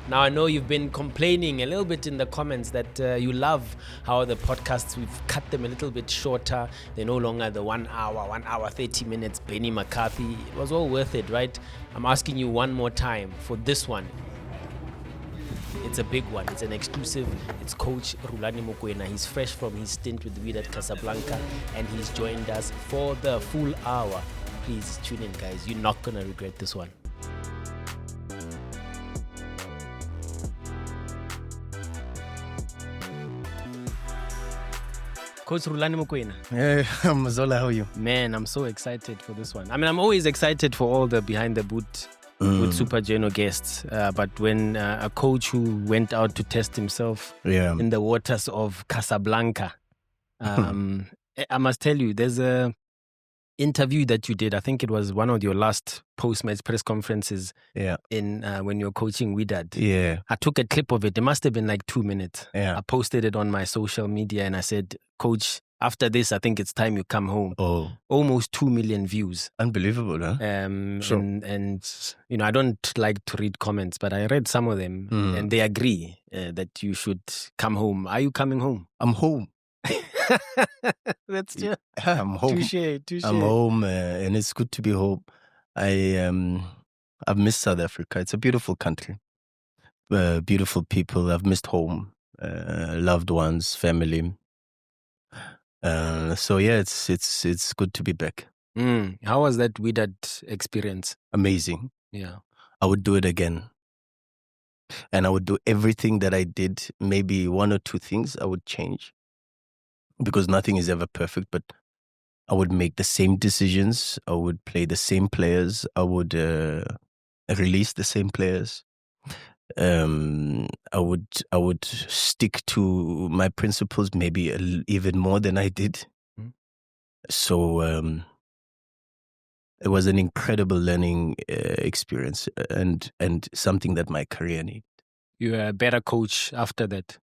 Now, I know you've been complaining a little bit in the comments that you love how the podcasts, we've cut them a little bit shorter. They're no longer the 1 hour, 30 minutes, Benny McCarthy. It was all worth it, right? I'm asking you one more time for this one. It's a big one. It's an exclusive. It's Coach Rulani Mokwena. He's fresh from his stint with Wydad Casablanca, and he's joined us for the full hour. Please tune in, guys. You're not going to regret this one. Coach Rulani Mokwena. Hey, Mazola, how are you? Man, I'm so excited for this one. I mean, I'm always excited for all the behind the boot with Super Geno guests. But when a coach who went out to test himself in the waters of Casablanca, I must tell you, there's a interview that you did. I think it was one of your last post-match press conferences in when you were coaching Wydad. Yeah. I took a clip of it. It must have been like 2 minutes. Yeah. I posted it on my social media and I said, Coach, after this, I think it's time you come home. Oh. Almost 2 million views. Unbelievable, huh? Sure. And you know, I don't like to read comments, but I read some of them and they agree that you should come home. Are you coming home? I'm home. That's just I'm home. Touché. I'm home, and it's good to be home. I've missed South Africa. It's a beautiful country, beautiful people. I've missed home, loved ones, family. So yeah, it's good to be back. How was that Wydad experience? Amazing. Yeah, I would do it again, and I would do everything that I did. Maybe one or two things I would change, because nothing is ever perfect, but I would make the same decisions. I would play the same players. I would release the same players. I would stick to my principles, maybe even more than I did. So it was an incredible learning experience and something that my career needed. You're a better coach after that,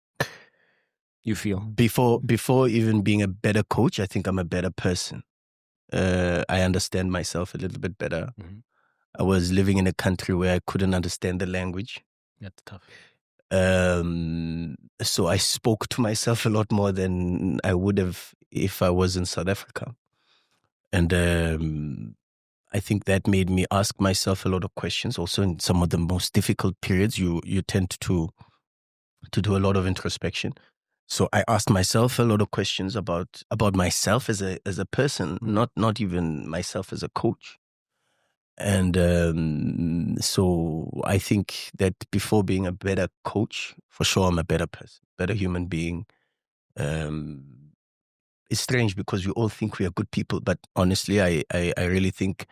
you feel? Before even being a better coach, I think I'm a better person. I understand myself a little bit better. I was living in a country where I couldn't understand the language. That's tough. So I spoke to myself a lot more than I would have if I was in South Africa. And I think that made me ask myself a lot of questions. Also, in some of the most difficult periods, you tend to do a lot of introspection. So I asked myself a lot of questions about myself as a person, not even myself as a coach. And so I think that before being a better coach, for sure I'm a better person, better human being. It's strange because we all think we are good people, but honestly, I really think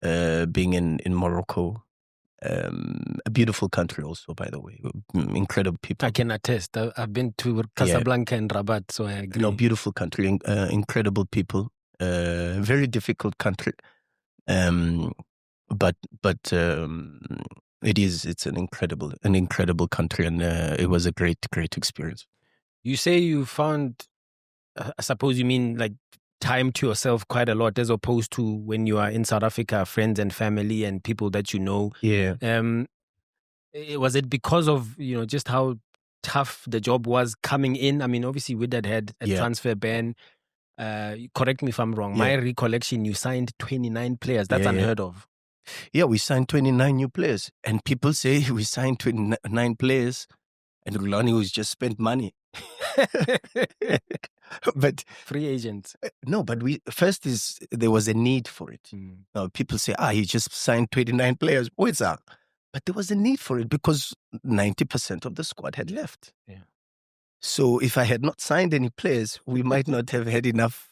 being in Morocco, a beautiful country also, by the way, incredible people. I can attest. I've been to Casablanca and Rabat, so I agree. No, beautiful country, incredible people, very difficult country. But it's an incredible country, and it was a great experience. You say you found, I suppose you mean like time to yourself quite a lot, as opposed to when you are in South Africa, friends and family and people that you know. Yeah. Was it because of, just how tough the job was coming in? I mean, obviously Wydad had a transfer ban. Correct me if I'm wrong. My recollection, you signed 29 players. That's unheard of. Yeah, we signed 29 new players. And people say we signed 29 players and Rulani was just spent money. But free agents. No, but there was a need for it. People say, he just signed 29 players. What's that? But there was a need for it because 90% of the squad had left. Yeah. So if I had not signed any players, we might not have had enough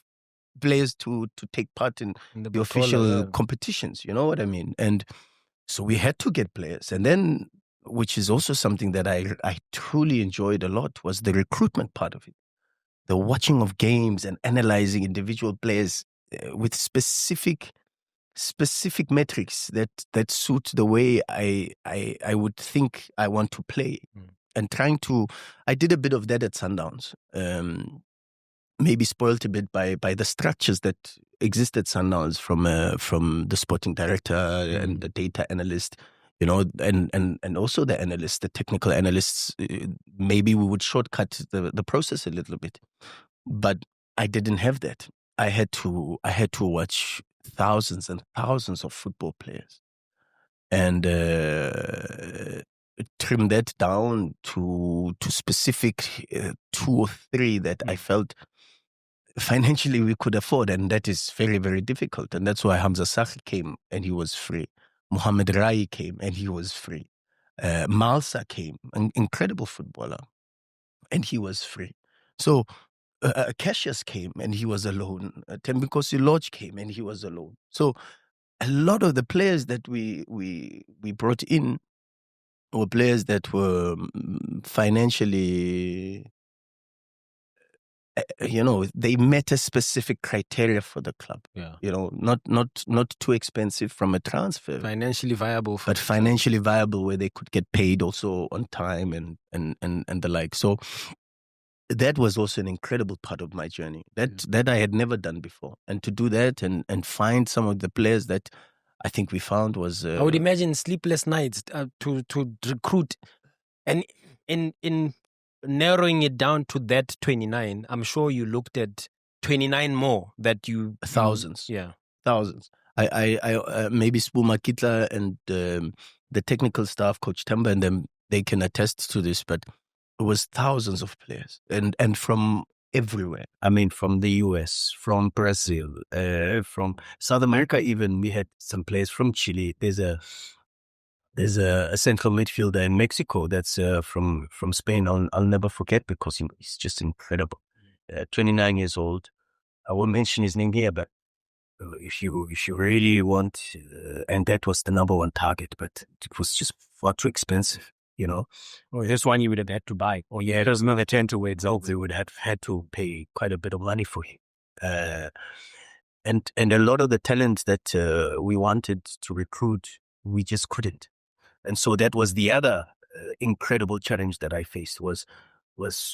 players to take part in the official competitions. You know what I mean? And so we had to get players. And then, which is also something that I truly enjoyed a lot, was the recruitment part of it. The watching of games and analyzing individual players with specific metrics that suit the way I would think I want to play. And I did a bit of that at Sundowns. Maybe spoiled a bit by the structures that exist at Sundowns from the sporting director and the data analyst. and also the analysts, the technical analysts, maybe we would shortcut the process a little bit. But I didn't have that. I had to watch thousands and thousands of football players and trim that down to specific 2 or 3 that I felt financially we could afford, and that is very, very difficult. And that's why Hamza Sakhi came and he was free. Mohamed Rai came and he was free. Malsa came, an incredible footballer, and he was free. So Cassius came and he was alone. Tembikosi Lodge came and he was alone. So a lot of the players that we brought in were players that were financially, they met a specific criteria for the club. Yeah. Not too expensive from a transfer. Financially viable. But financially viable where they could get paid also on time and the like. So that was also an incredible part of my journey that I had never done before. And to do that and find some of the players that I think we found was... I would imagine sleepless nights to recruit. And in narrowing it down to that 29, I'm sure you looked at 29 more that you... Thousands. Yeah. Thousands. I maybe Spuma Kitla and the technical staff, Coach Tamba and them, they can attest to this, but it was thousands of players and from everywhere. I mean, from the US, from Brazil, from South America even. We had some players from Chile. There's a central midfielder in Mexico that's from Spain. I'll never forget because he's just incredible. 29 years old. I won't mention his name here, but if you really want, and that was the number 1 target, but it was just far too expensive. Or this one you would have had to buy. Or there's another 10 to wait. So they would have had to pay quite a bit of money for him. And a lot of the talent that we wanted to recruit, we just couldn't. And so that was the other incredible challenge that I faced was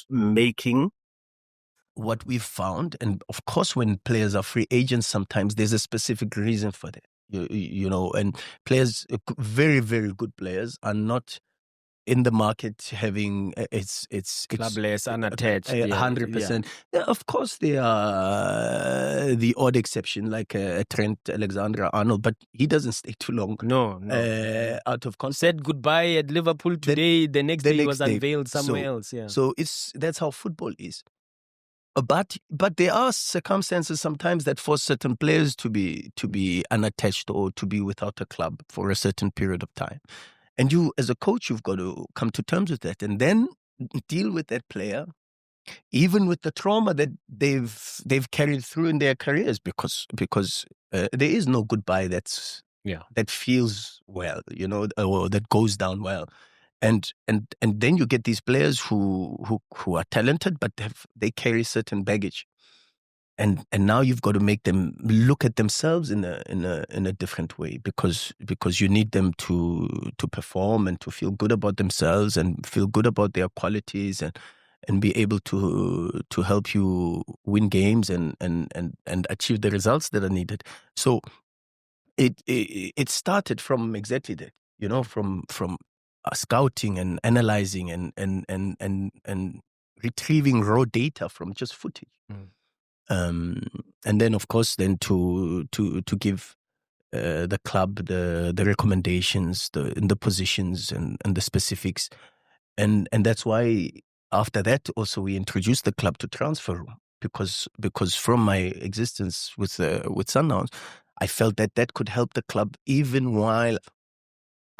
making what we found. And of course, when players are free agents, sometimes there's a specific reason for that. And players, very, very good players, are not in the market having it's clubless, unattached, 100%. Yeah, of course, there are the odd exception like Trent Alexander-Arnold, but he doesn't stay too long. No. Out of context. Said goodbye at Liverpool today. The next day he was unveiled somewhere else. Yeah. So that's how football is. But there are circumstances sometimes that force certain players to be unattached or to be without a club for a certain period of time. And you, as a coach, you've got to come to terms with that and then deal with that player, even with the trauma that they've carried through in their careers, because there is no goodbye that feels well, or that goes down well. And then you get these players who are talented, but they carry certain baggage. And now you've got to make them look at themselves in a different way because you need them to perform and to feel good about themselves and feel good about their qualities and be able to help you win games and achieve the results that are needed. So it started from exactly that, from scouting and analyzing and retrieving raw data from just footage. And then, of course, to give the club the recommendations, the positions and the specifics, and that's why after that also we introduced the club to transfer room because from my existence with Sundowns, I felt that could help the club even while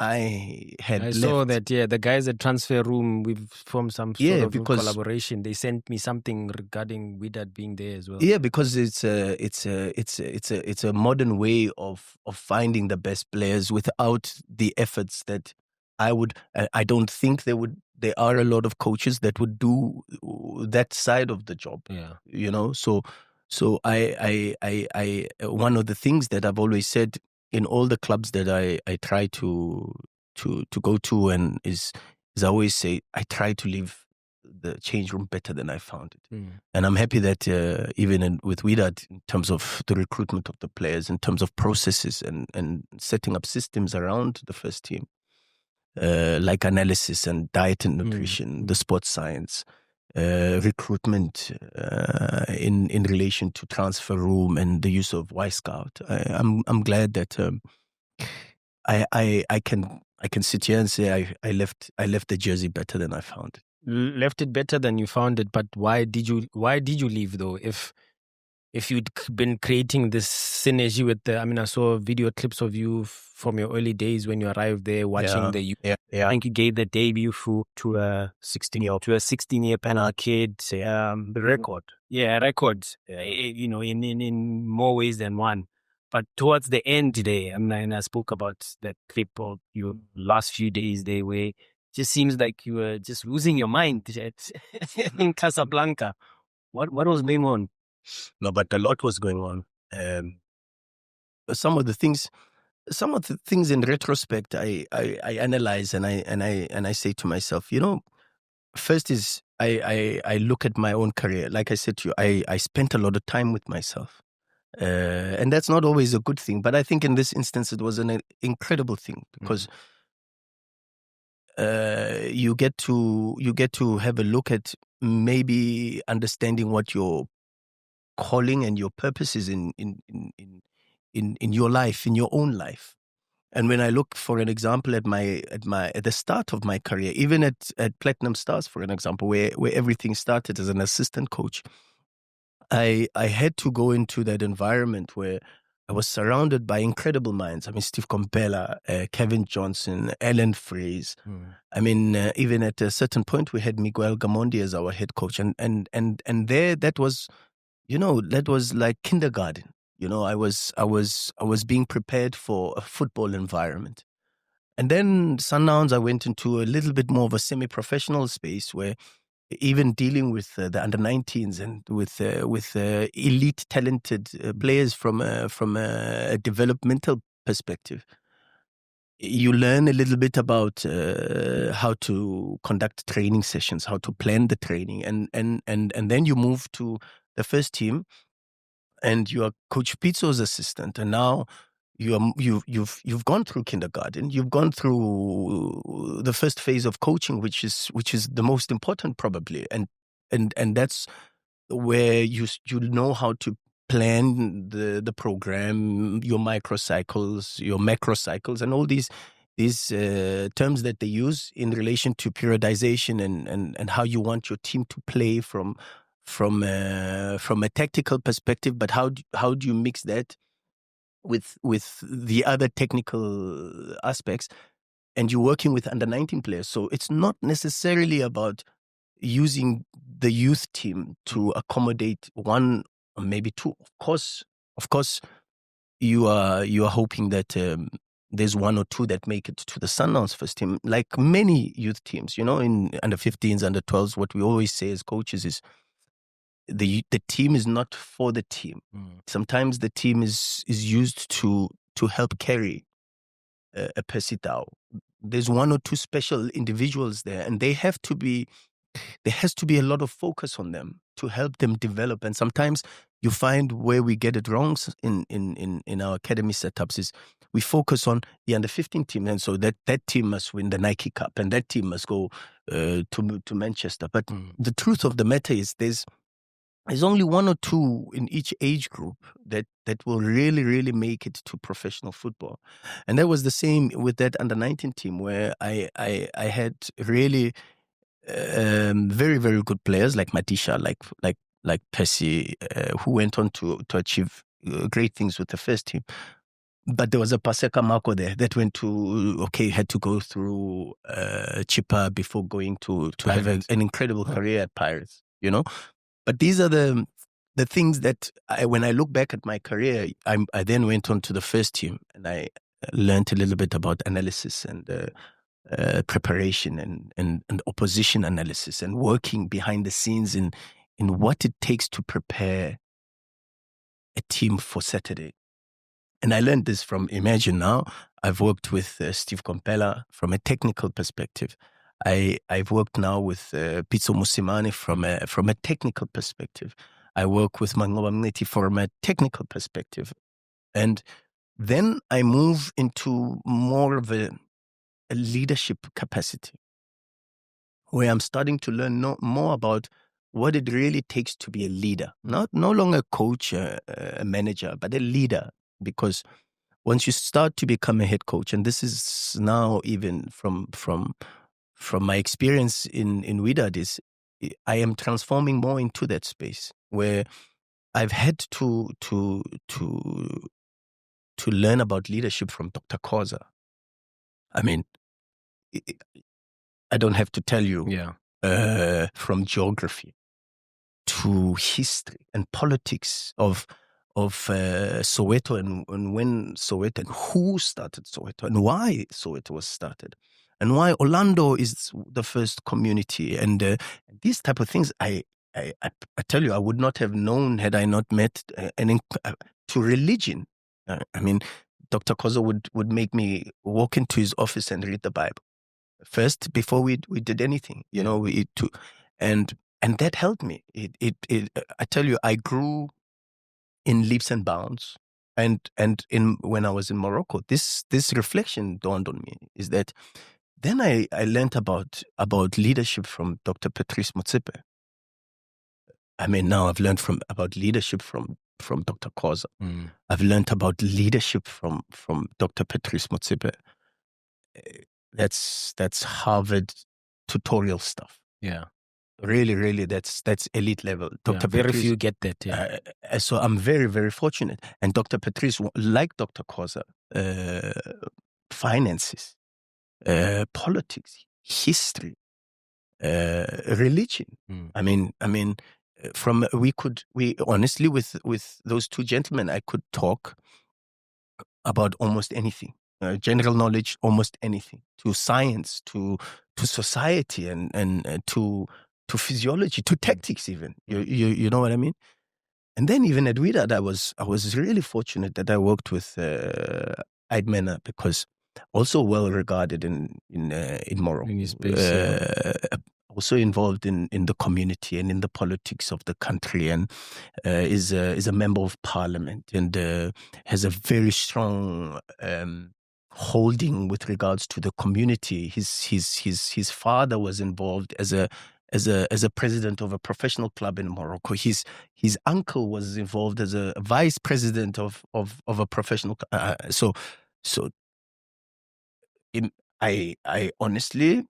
I saw that, the guys at Transfer Room, we've formed some sort of collaboration. They sent me something regarding Wydad being there as well. Yeah, because it's a modern way of finding the best players without the efforts that I don't think there are a lot of coaches that would do that side of the job. Yeah. So I one of the things that I've always said in all the clubs that I try to go to and is I always say I try to leave the change room better than I found it. And I'm happy that even with Wydad, in terms of the recruitment of the players, in terms of processes and setting up systems around the first team, like analysis and diet and nutrition, the sports science, recruitment in relation to transfer room and the use of Y Scout. I'm glad that I can sit here and say I left the jersey better than I found it. Left it better than you found it, but why did you leave though? If you'd been creating this synergy with I saw video clips of you from your early days when you arrived there watching Yeah. I think you gave the debut to a 16-year penalty kid. The record. Yeah, records. In more ways than one. But towards the end today, and I spoke about that clip of your last few days there where it just seems like you were just losing your mind in Casablanca. What was going on? No, but a lot was going on. Some of the things in retrospect, I analyze and I say to myself, first is I look at my own career. Like I said to you, I spent a lot of time with myself. And that's not always a good thing, but I think in this instance it was an incredible thing because you get to have a look at maybe understanding what your calling and your purpose is in your life, in your own life. And when I look, for an example, at the start of my career, even at Platinum Stars, for an example, where everything started as an assistant coach, I had to go into that environment where I was surrounded by incredible minds. Steve Compella, Kevin Johnson, Alan Fraze. Even at a certain point, we had Miguel Gamondi as our head coach, and there that was like kindergarten. I was being prepared for a football environment. And then Sundowns, I went into a little bit more of a semi-professional space where even dealing with the under-19s and with elite talented players from a developmental perspective, you learn a little bit about how to conduct training sessions, how to plan the training, and then you move to the first team, and you are Coach Pizzo's assistant, and now you've gone through kindergarten, you've gone through the first phase of coaching, which is the most important probably, and that's where you know how to plan the program, your microcycles, your macrocycles, and all these terms that they use in relation to periodization and how you want your team to play from a tactical perspective, but how do you mix that with the other technical aspects? And you're working with under-19 players, so it's not necessarily about using the youth team to accommodate one or maybe two. Of course, you are hoping that there's one or two that make it to the Sundowns first team, like many youth teams. In under 15s, under 12s, what we always say as coaches is the team is not for the team. Sometimes the team is used to help carry a Percy Tau. There's one or two special individuals there, and there has to be a lot of focus on them to help them develop. And sometimes you find where we get it wrong in our academy setups is we focus on the under 15 team, and so that team must win the Nike Cup and that team must go to Manchester. But the truth of the matter is there's only one or two in each age group that will really, really make it to professional football. And that was the same with that under-19 team, where I had really very, very good players like Matisha, like Percy, who went on to achieve great things with the first team. But there was a Paseka Marco there that had to go through Chippa before going to have an incredible career at Pirates, But these are the things that when I look back at my career, I then went on to the first team, and I learned a little bit about analysis and preparation and opposition analysis and working behind the scenes in what it takes to prepare a team for Saturday. And I learned this from Imagine Now. I've worked with Steve Compella from a technical perspective. I've worked now with Pizzo Musimane from a technical perspective. I work with Mangoba Mneti from a technical perspective. And then I move into more of a leadership capacity, where I'm starting to learn more about what it really takes to be a leader. No longer a coach, a manager, but a leader. Because once you start to become a head coach, and this is now even from my experience in Wydad, is I am transforming more into that space where I've had to learn about leadership from Dr. Khoza. I mean, I don't have to tell you, from geography to history and politics of Soweto, and when Soweto, and who started Soweto, and why Soweto was started, and why Orlando is the first community, and these type of things. I tell you, I would not have known had I not met to religion. I mean, Dr. Kozo would make me walk into his office and read the Bible first before we did anything. And that helped me. I tell you, I grew in leaps and bounds. And when I was in Morocco, this reflection dawned on me, is that then I learned about leadership from Dr. Patrice Motsepe. I mean, now I've learned about leadership from Dr. Khoza. I've learned about leadership from Dr. Patrice Motsepe. That's Harvard tutorial stuff. Yeah. Really, that's elite level. Dr. Very Patrice, few get that. Yeah. So I'm very, very fortunate. And Dr. Patrice, like Dr. Khoza, finances, politics, history, religion. I mean, we honestly, with those two gentlemen, I could talk about almost anything. General knowledge, almost anything, to science, to society, and to physiology, to tactics, even. You know what I mean? And then even at Wydad, I was really fortunate that I worked with Aidmena, because also well regarded in Morocco, in his space, also involved in the community and in the politics of the country, and is a member of parliament, and has a very strong holding with regards to the community. His father was involved as a president of a professional club in Morocco. His uncle was involved as a vice president of a professional. I honestly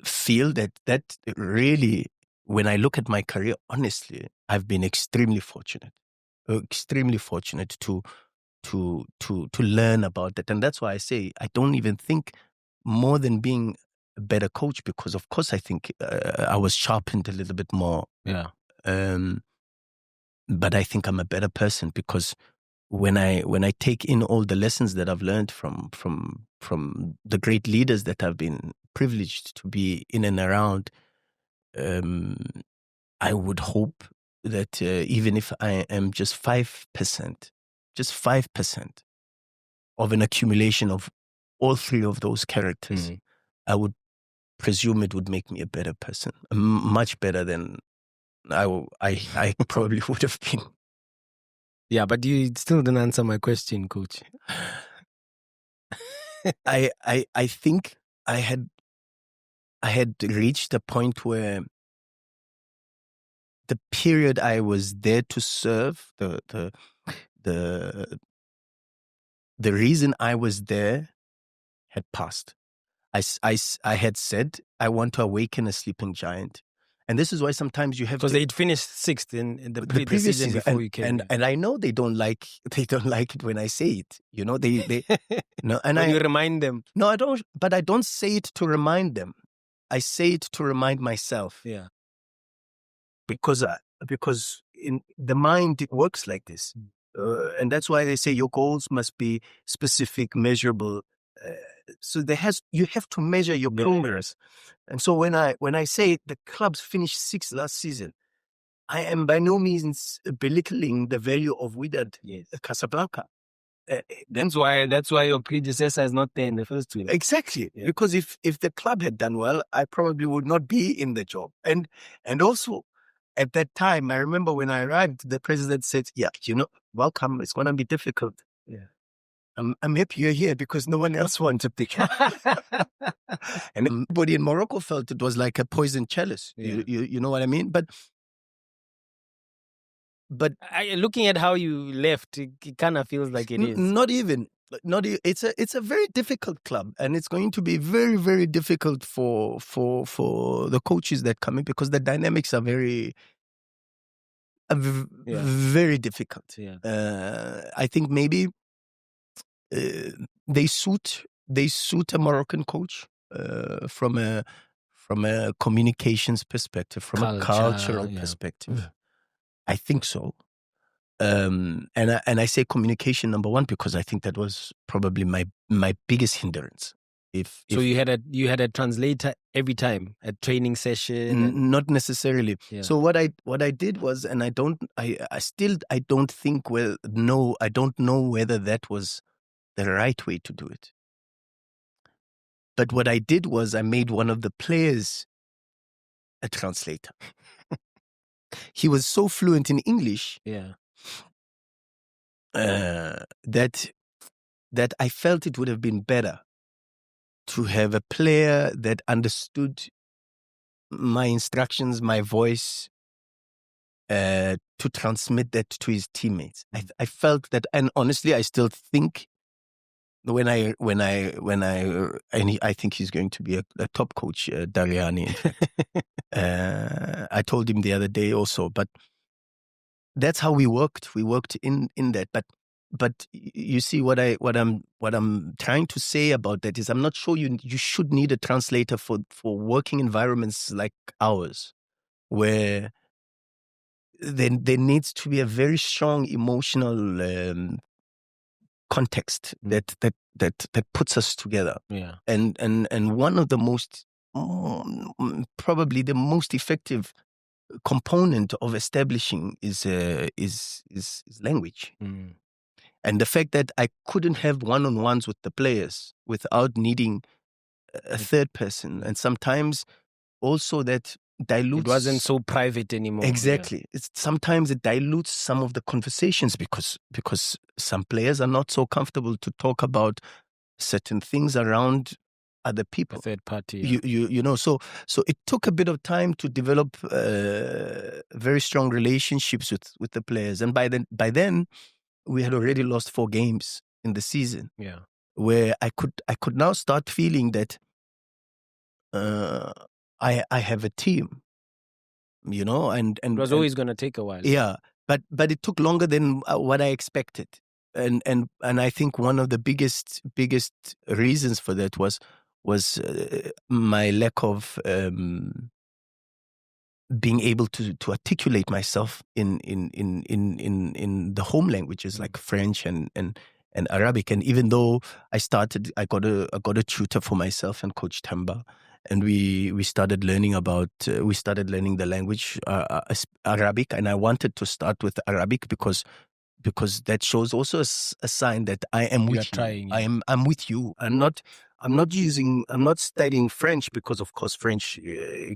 feel that really, when I look at my career, honestly, I've been extremely fortunate to learn about that. And that's why I say I don't even think more than being a better coach, because of course I think I was sharpened a little bit more. Yeah. But I think I'm a better person, because when I take in all the lessons that I've learned from the great leaders that I've been privileged to be in and around, I would hope that even if I am just 5% of an accumulation of all three of those characters, I would presume it would make me a better person, much better than I probably would have been. Yeah, but you still didn't answer my question, Coach. I think I had reached a point where the period I was there to serve, the reason I was there had passed. I had said I want to awaken a sleeping giant. And this is why sometimes you have, because they'd finished sixth in the previous season before you came. And I know they don't like it when I say it. You know, they no, and when you remind them. No, I don't. But I don't say it to remind them. I say it to remind myself. Yeah. Because in the mind it works like this, and that's why they say your goals must be specific, measurable. So you have to measure your progress. And so when I say the clubs finished sixth last season, I am by no means belittling the value of Wydad Casablanca. That's why your predecessor is not there in the first two. Exactly, because if the club had done well, I probably would not be in the job. And also at that time, I remember when I arrived, the president said, "Yeah, welcome. It's going to be difficult." Yeah. I'm happy you're here because no one else wanted the and everybody in Morocco felt it was like a poison chalice. Yeah. You know what I mean? But looking at how you left, it kind of feels like it is. Not even. It's a very difficult club, and it's going to be very, very difficult for the coaches that come in because the dynamics are very very difficult. Yeah. I think maybe they suit a Moroccan coach from a communications perspective, from a cultural perspective. I think so. And I say communication number one because I think that was probably my biggest hindrance. So you had a translator every time at training session? Not necessarily. Yeah. So what I did was, and I don't think I don't know whether that was the right way to do it. But what I did was I made one of the players a translator. He was so fluent in English. Yeah. That I felt it would have been better to have a player that understood my instructions, my voice, to transmit that to his teammates. I felt that, and honestly, I still think I think he's going to be a top coach, Dariani. I told him the other day also, but that's how we worked. We worked in that, but you see what I'm trying to say about that is I'm not sure you should need a translator for working environments like ours, where there needs to be a very strong emotional context that puts us together. Yeah. And one of the most probably the most effective component of establishing is language. And the fact that I couldn't have one-on-ones with the players without needing a third person, and sometimes also that dilutes. It wasn't so private anymore. Exactly. Yeah. Sometimes it dilutes some of the conversations because some players are not so comfortable to talk about certain things around other people. A third party. Yeah. You know, so it took a bit of time to develop very strong relationships with the players, and by then we had already lost 4 games in the season. Yeah. Where I could now start feeling that I have a team, you know, and it was always going to take a while. Yeah, but it took longer than what I expected, and I think one of the biggest reasons for that was my lack of being able to articulate myself in the home languages like French and Arabic. And even though I got a tutor for myself and Coach Tamba, and we started learning the language Arabic, and I wanted to start with Arabic because that shows also a sign that I am with you. Trying, yeah. I'm with you. I'm not studying French because, of course, French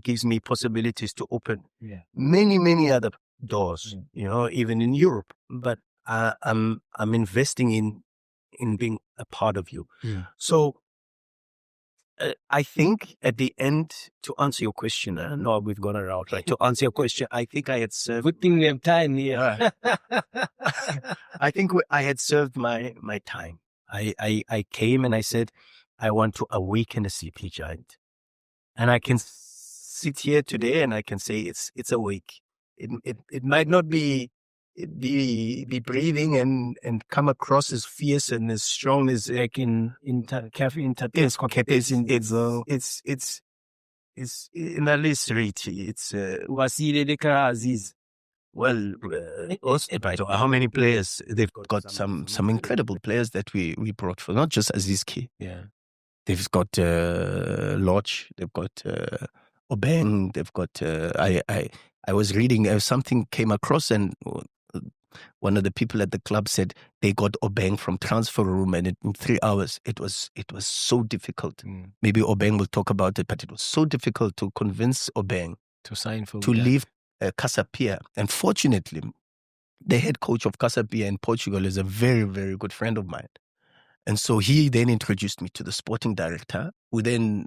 gives me possibilities to open many other doors, you know, even in Europe. But I'm investing in being a part of you. Yeah. So I think at the end, to answer your question, no, we've gone around, right? To answer your question, I think I had served. Good thing we have time here. I think I had served my time. I came and I said, I want to awaken a CP giant. And I can sit here today and I can say it's awake. It might not be breathing and come across as fierce and as strong as like in caffeine. It's in a list it's Wasile de Karaziz. Well, also, how many players they've got? Some incredible players that we brought for, not just Azizki. Yeah, they've got Lodge, they've got Obeng, they've got. I was reading something came across, and one of the people at the club said they got Obeng from transfer room, and in 3 hours it was so difficult. Maybe Obeng will talk about it, but it was so difficult to convince Obeng to sign for leave Casablanca. And fortunately, the head coach of Casablanca in Portugal is a very, very good friend of mine. And so he then introduced me to the sporting director, who then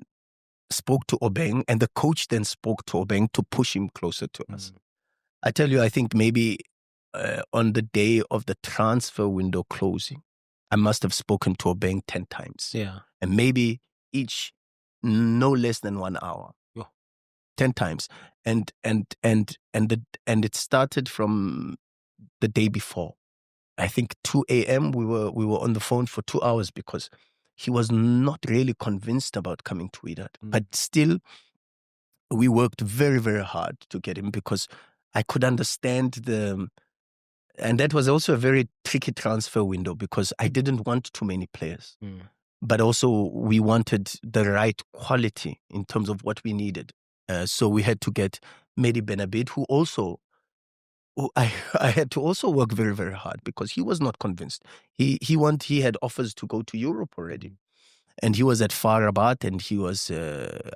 spoke to Obeng, and the coach then spoke to Obeng to push him closer to us. I tell you, I think maybe on the day of the transfer window closing, I must have spoken to Obeng 10 times. Yeah. And maybe each no less than 1 hour. 10 times. And it started from the day before. I think 2 a.m. we were on the phone for 2 hours because he was not really convinced about coming to Wydad. But still, we worked very, very hard to get him because I could understand and that was also a very tricky transfer window because I didn't want too many players. But also we wanted the right quality in terms of what we needed. So we had to get Mehdi Benabid, who I had to also work very, very hard because he was not convinced. He had offers to go to Europe already. And he was at FAR Rabat, and he was.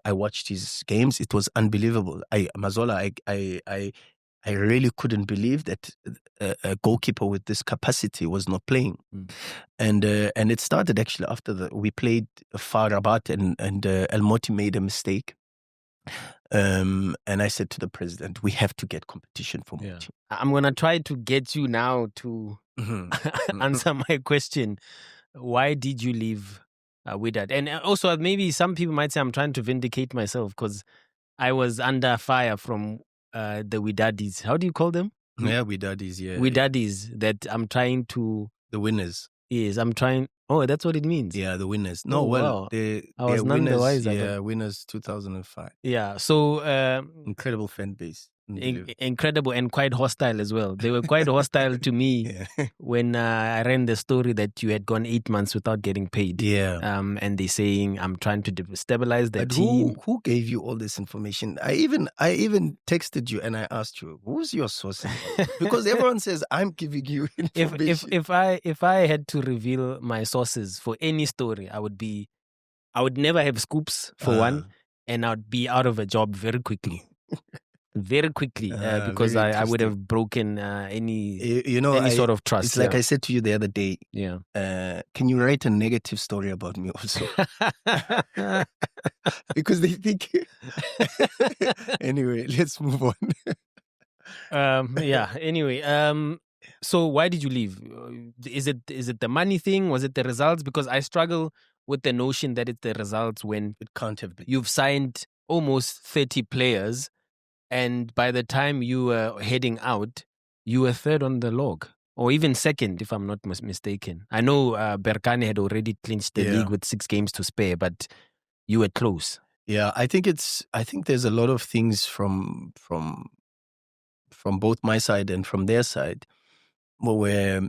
I watched his games. It was unbelievable. Mazola, I really couldn't believe that a goalkeeper with this capacity was not playing. And it started actually after we played FAR Rabat, and El Moti made a mistake. And I said to the president, we have to get competition for Moti. I'm gonna try to get you now to answer my question. Why did you leave Wydad? And also, maybe some people might say I'm trying to vindicate myself because I was under fire from the Wydadis. How do you call them? Yeah, Wydadis, yeah. Wydadis, that I'm trying to... The winners. Yes, I'm trying... Oh, that's what it means? Yeah, the winners. No, wow. I was none the wiser. Yeah, winners 2005. Yeah, so... incredible fan base. Incredible and quite hostile as well. They were quite hostile to me when I ran the story that you had gone 8 months without getting paid. Yeah. And they're saying I'm trying to stabilize the team. Who gave you all this information? I even texted you and I asked you, who's your source? Because everyone says I'm giving you information. If I had to reveal my sources for any story, I would never have scoops for one, and I'd be out of a job very quickly. Very quickly, because I would have broken any sort of trust. It's like I said to you the other day. Yeah. Can you write a negative story about me also? Because they think. Anyway, let's move on. Anyway, so why did you leave? Is it the money thing? Was it the results? Because I struggle with the notion that it's the results when it can't have been. You've signed almost 30 players. And by the time you were heading out, you were third on the log, or even second, if I'm not mistaken. I know Berkane had already clinched the league with 6 games to spare, but you were close. Yeah, I think there's a lot of things from both my side and from their side, where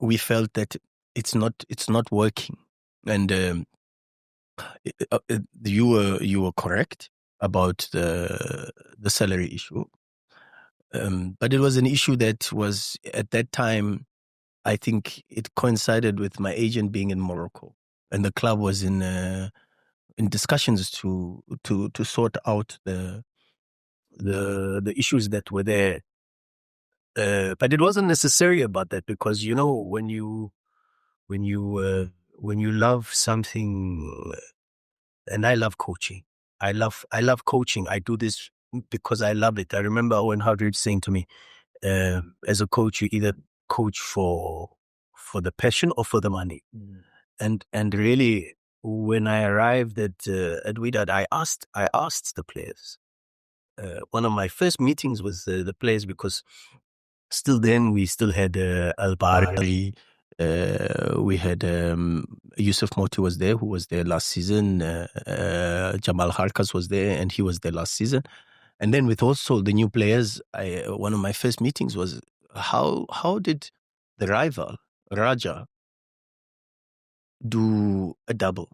we felt that it's not working, and you were correct about the salary issue. But it was an issue that was, at that time, I think it coincided with my agent being in Morocco, and the club was in discussions to sort out the issues that were there. But it wasn't necessary about that, because when you love something, and I love coaching. I love coaching. I do this because I love it. I remember Owen Hardridge saying to me, as a coach, you either coach for the passion or for the money. And really, when I arrived at Wydad, I asked the players. One of my first meetings with the players, because still then we still had Al-Bari. We had Yusuf Moti was there, who was there last season. Jamal Harkas was there, and he was there last season. And then with also the new players, one of my first meetings was how did the rival Raja do a double?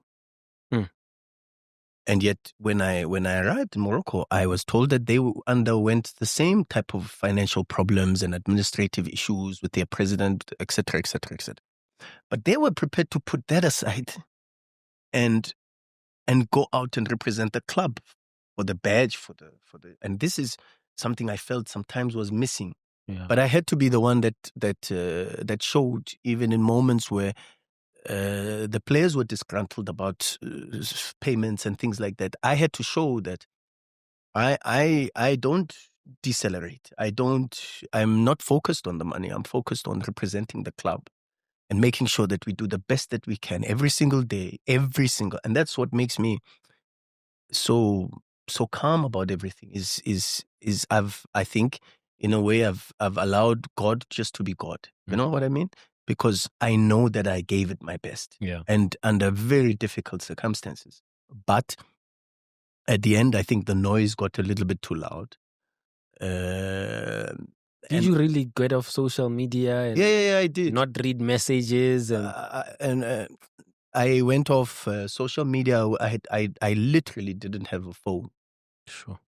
And yet, when I arrived in Morocco, I was told that they underwent the same type of financial problems and administrative issues with their president, etc., etc., etc. But they were prepared to put that aside and go out and represent the club for the badge, for the. And this is something I felt sometimes was missing. Yeah. But I had to be the one that showed, even in moments where the players were disgruntled about payments and things like that. I had to show that I don't decelerate. I'm not focused on the money. I'm focused on representing the club and making sure that we do the best that we can every single day, and that's what makes me so calm about everything. I think in a way I've allowed God just to be God. You know what I mean? Because I know that I gave it my best. Yeah. And under very difficult circumstances. But at the end, I think the noise got a little bit too loud. Did you really get off social media? And yeah, I did. Not read messages and I went off social media. I literally didn't have a phone. Sure.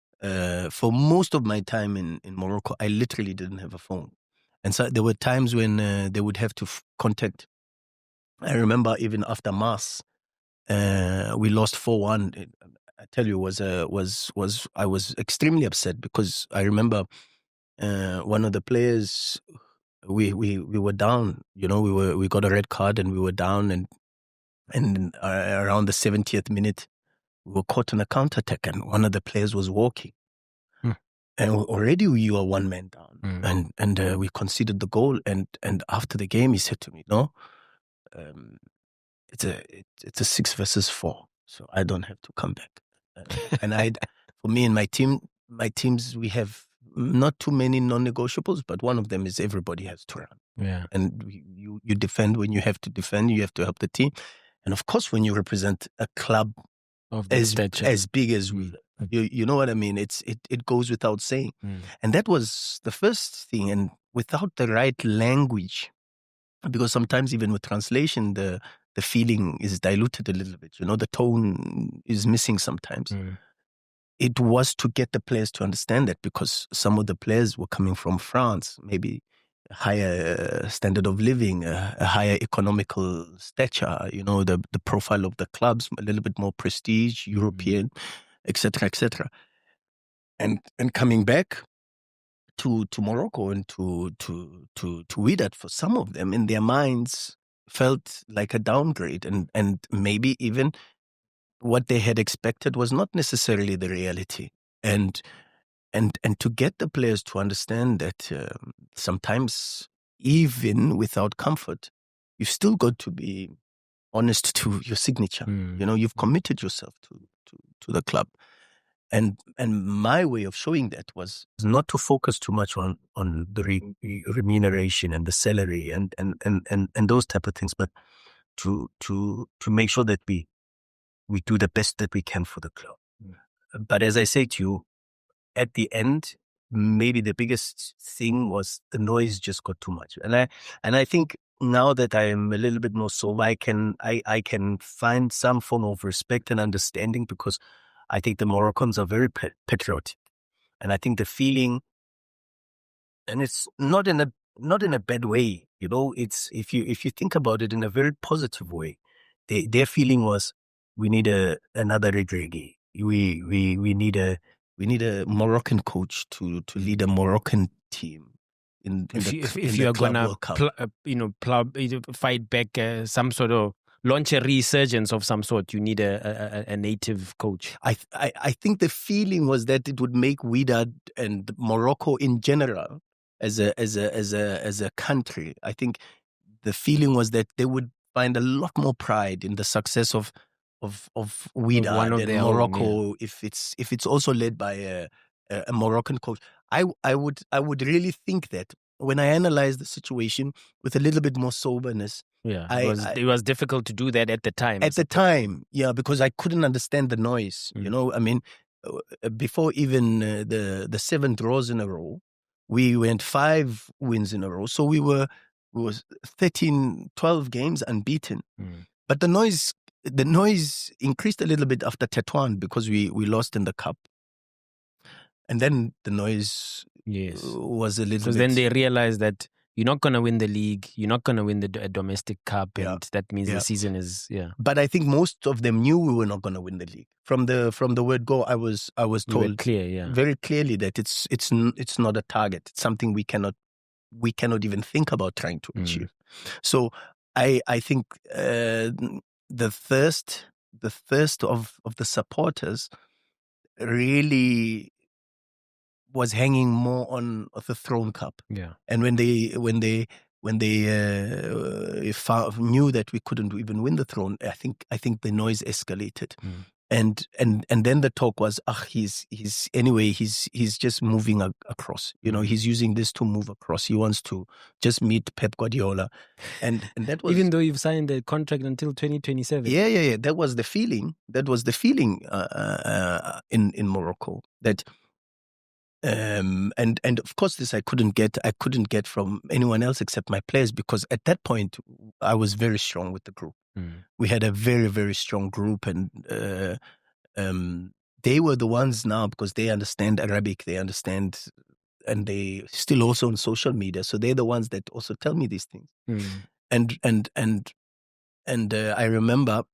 For most of my time in Morocco, I literally didn't have a phone. And so there were times when they would have to contact. I remember even after Mass, we lost 4-1. I tell you, I was extremely upset because I remember one of the players, we were down. You know, we got a red card and we were down, and around the 70th minute, we were caught in a counterattack, and one of the players was walking. And already we were one man down, and we conceded the goal. And after the game, he said to me, "No, it's a 6 versus 4, so I don't have to come back." And for me and my teams, we have not too many non-negotiables, but one of them is everybody has to run. Yeah. And you defend when you have to defend. You have to help the team, and of course, when you represent a club of as big as we. You know what I mean? It goes without saying. And that was the first thing. And without the right language, because sometimes even with translation, the feeling is diluted a little bit. You know, the tone is missing sometimes. It was to get the players to understand that, because some of the players were coming from France, maybe a higher standard of living, a higher economical stature, you know, the profile of the clubs, a little bit more prestige, European, etc., etc. And coming back to Morocco and to Wydad, for some of them, in their minds, felt like a downgrade, and maybe even what they had expected was not necessarily the reality. And to get the players to understand that sometimes, even without comfort, you've still got to be honest to your signature. You know, you've committed yourself to the club. And my way of showing that was not to focus too much on the remuneration and the salary and those type of things, but to make sure that we do the best that we can for the club. But as I say to you, at the end, maybe the biggest thing was the noise just got too much. And I think now that I am a little bit more sober, I can find some form of respect and understanding, because I think the Moroccans are very patriotic, and I think the feeling, and it's not in a bad way, you know. It's if you think about it in a very positive way, their feeling was, we need another Regregi. We need a Moroccan coach to lead a Moroccan team. If you are gonna fight back some sort of launch a resurgence of some sort, you need a native coach. I think the feeling was that it would make Wydad and Morocco in general as a country. I think the feeling was that they would find a lot more pride in the success of Wydad and Morocco, if it's also led by a Moroccan coach. I would really think that when I analyze the situation with a little bit more soberness. Yeah, it was difficult to do that at the time. At the time, yeah, because I couldn't understand the noise. You know, I mean, before even the 7 draws in a row, we went 5 wins in a row. So we were 12 games unbeaten. But the noise increased a little bit after Tetuan, because we lost in the cup. And then the noise was a little bit... Because then they realized that you're not going to win the league, you're not going to win the domestic cup, and that means the season is... But I think most of them knew we were not going to win the league. From the word go, I was told very clearly that it's not a target. It's something we cannot even think about trying to achieve. So I think the thirst of the supporters really was hanging more on the Throne Cup. Yeah. And when they knew that we couldn't even win the throne, I think the noise escalated. And then the talk was, he's just moving across. He's using this to move across. He wants to just meet Pep Guardiola, and that was, even though you've signed the contract until 2027. Yeah. That was the feeling. In Morocco. That and of course this I couldn't get from anyone else except my players, because at that point I was very strong with the group. We had a very, very strong group, and they were the ones now, because they understand Arabic, they understand, and they still also on social media, so they're the ones that also tell me these things. And I remember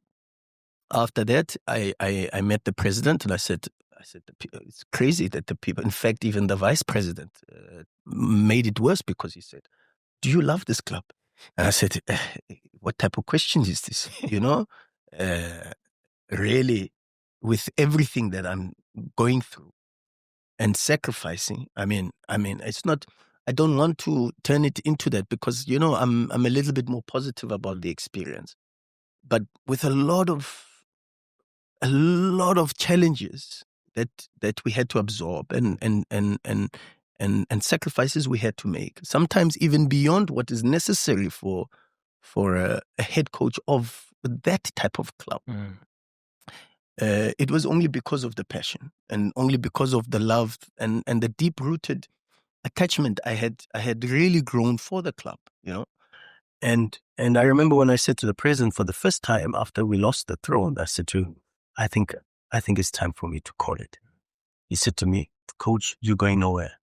after that I met the president, and I said it's crazy that the people, in fact even the vice president, made it worse, because he said, "Do you love this club?" And I said, "What type of question is this?" Really, with everything that I'm going through and sacrificing. I mean, it's not. I don't want to turn it into that, because I'm a little bit more positive about the experience, but with a lot of challenges that we had to absorb, and sacrifices we had to make, sometimes even beyond what is necessary for a head coach of that type of club. It was only because of the passion, and only because of the love and the deep-rooted attachment I had really grown for the club, And I remember when I said to the president for the first time after we lost the throne, I said to him, I think it's time for me to call it. He said to me, "Coach, you're going nowhere."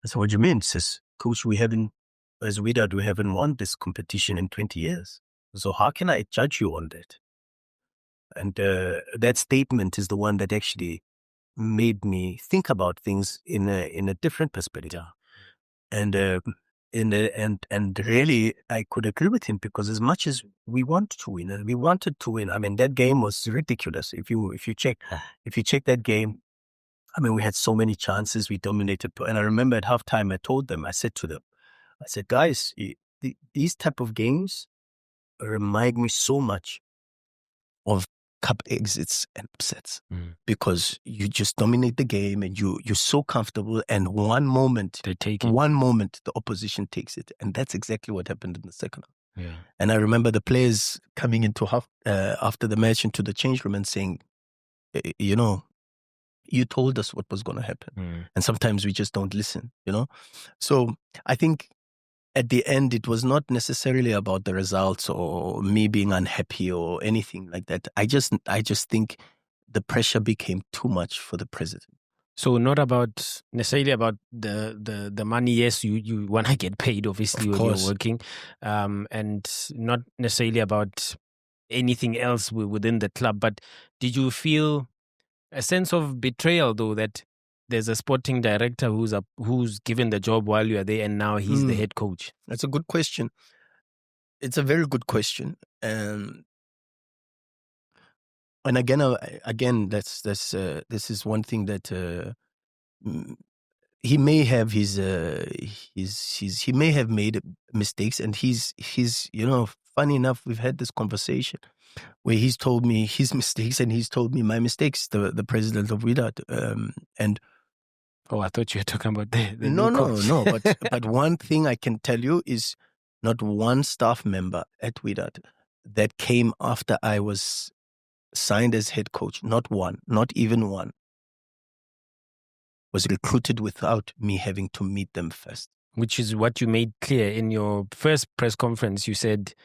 I said, "What do you mean?" He says, "Coach, as Wydad, we haven't won this competition in 20 years. So how can I judge you on that?" And that statement is the one that actually made me think about things in a different perspective. And really, I could agree with him, because as much as we wanted to win, I mean, that game was ridiculous. If you check that game, I mean, we had so many chances, we dominated. And I remember at halftime, I said to them, "Guys, these type of games remind me so much of cup exits and upsets, because you just dominate the game, and you're so comfortable, and one moment the opposition takes it." And that's exactly what happened in the second half. Yeah. And I remember the players coming into after the match into the change room and saying, "You told us what was going to happen, and sometimes we just don't listen." So I think at the end, it was not necessarily about the results or me being unhappy or anything like that. I just think the pressure became too much for the president. So not necessarily about the money. Yes, you want to get paid, obviously, when you're working, and not necessarily about anything else within the club. But did you feel a sense of betrayal, though, that there's a sporting director who's given the job while you are there, and now he's the head coach? That's a good question. It's a very good question. And again, this is one thing that he may have he may have made mistakes, and he's funny enough, we've had this conversation where he's told me his mistakes and he's told me my mistakes, the president of Wydad, and I thought you were talking about the no. But one thing I can tell you is not one staff member at Wydad that came after I was signed as head coach, not one, not even one, was recruited without me having to meet them first. Which is what you made clear in your first press conference. You said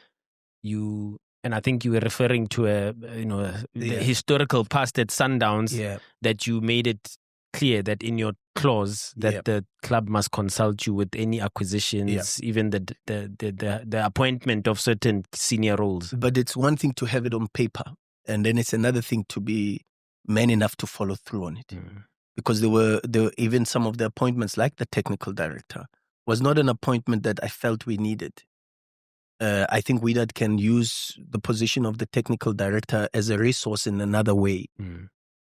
and I think you were referring to the historical past at Sundowns, that you made it clear that in your clause that the club must consult you with any acquisitions, even the appointment of certain senior roles. But it's one thing to have it on paper, and then it's another thing to be man enough to follow through on it. Because there were even some of the appointments, like the technical director, was not an appointment that I felt we needed. I think Wydad can use the position of the technical director as a resource in another way.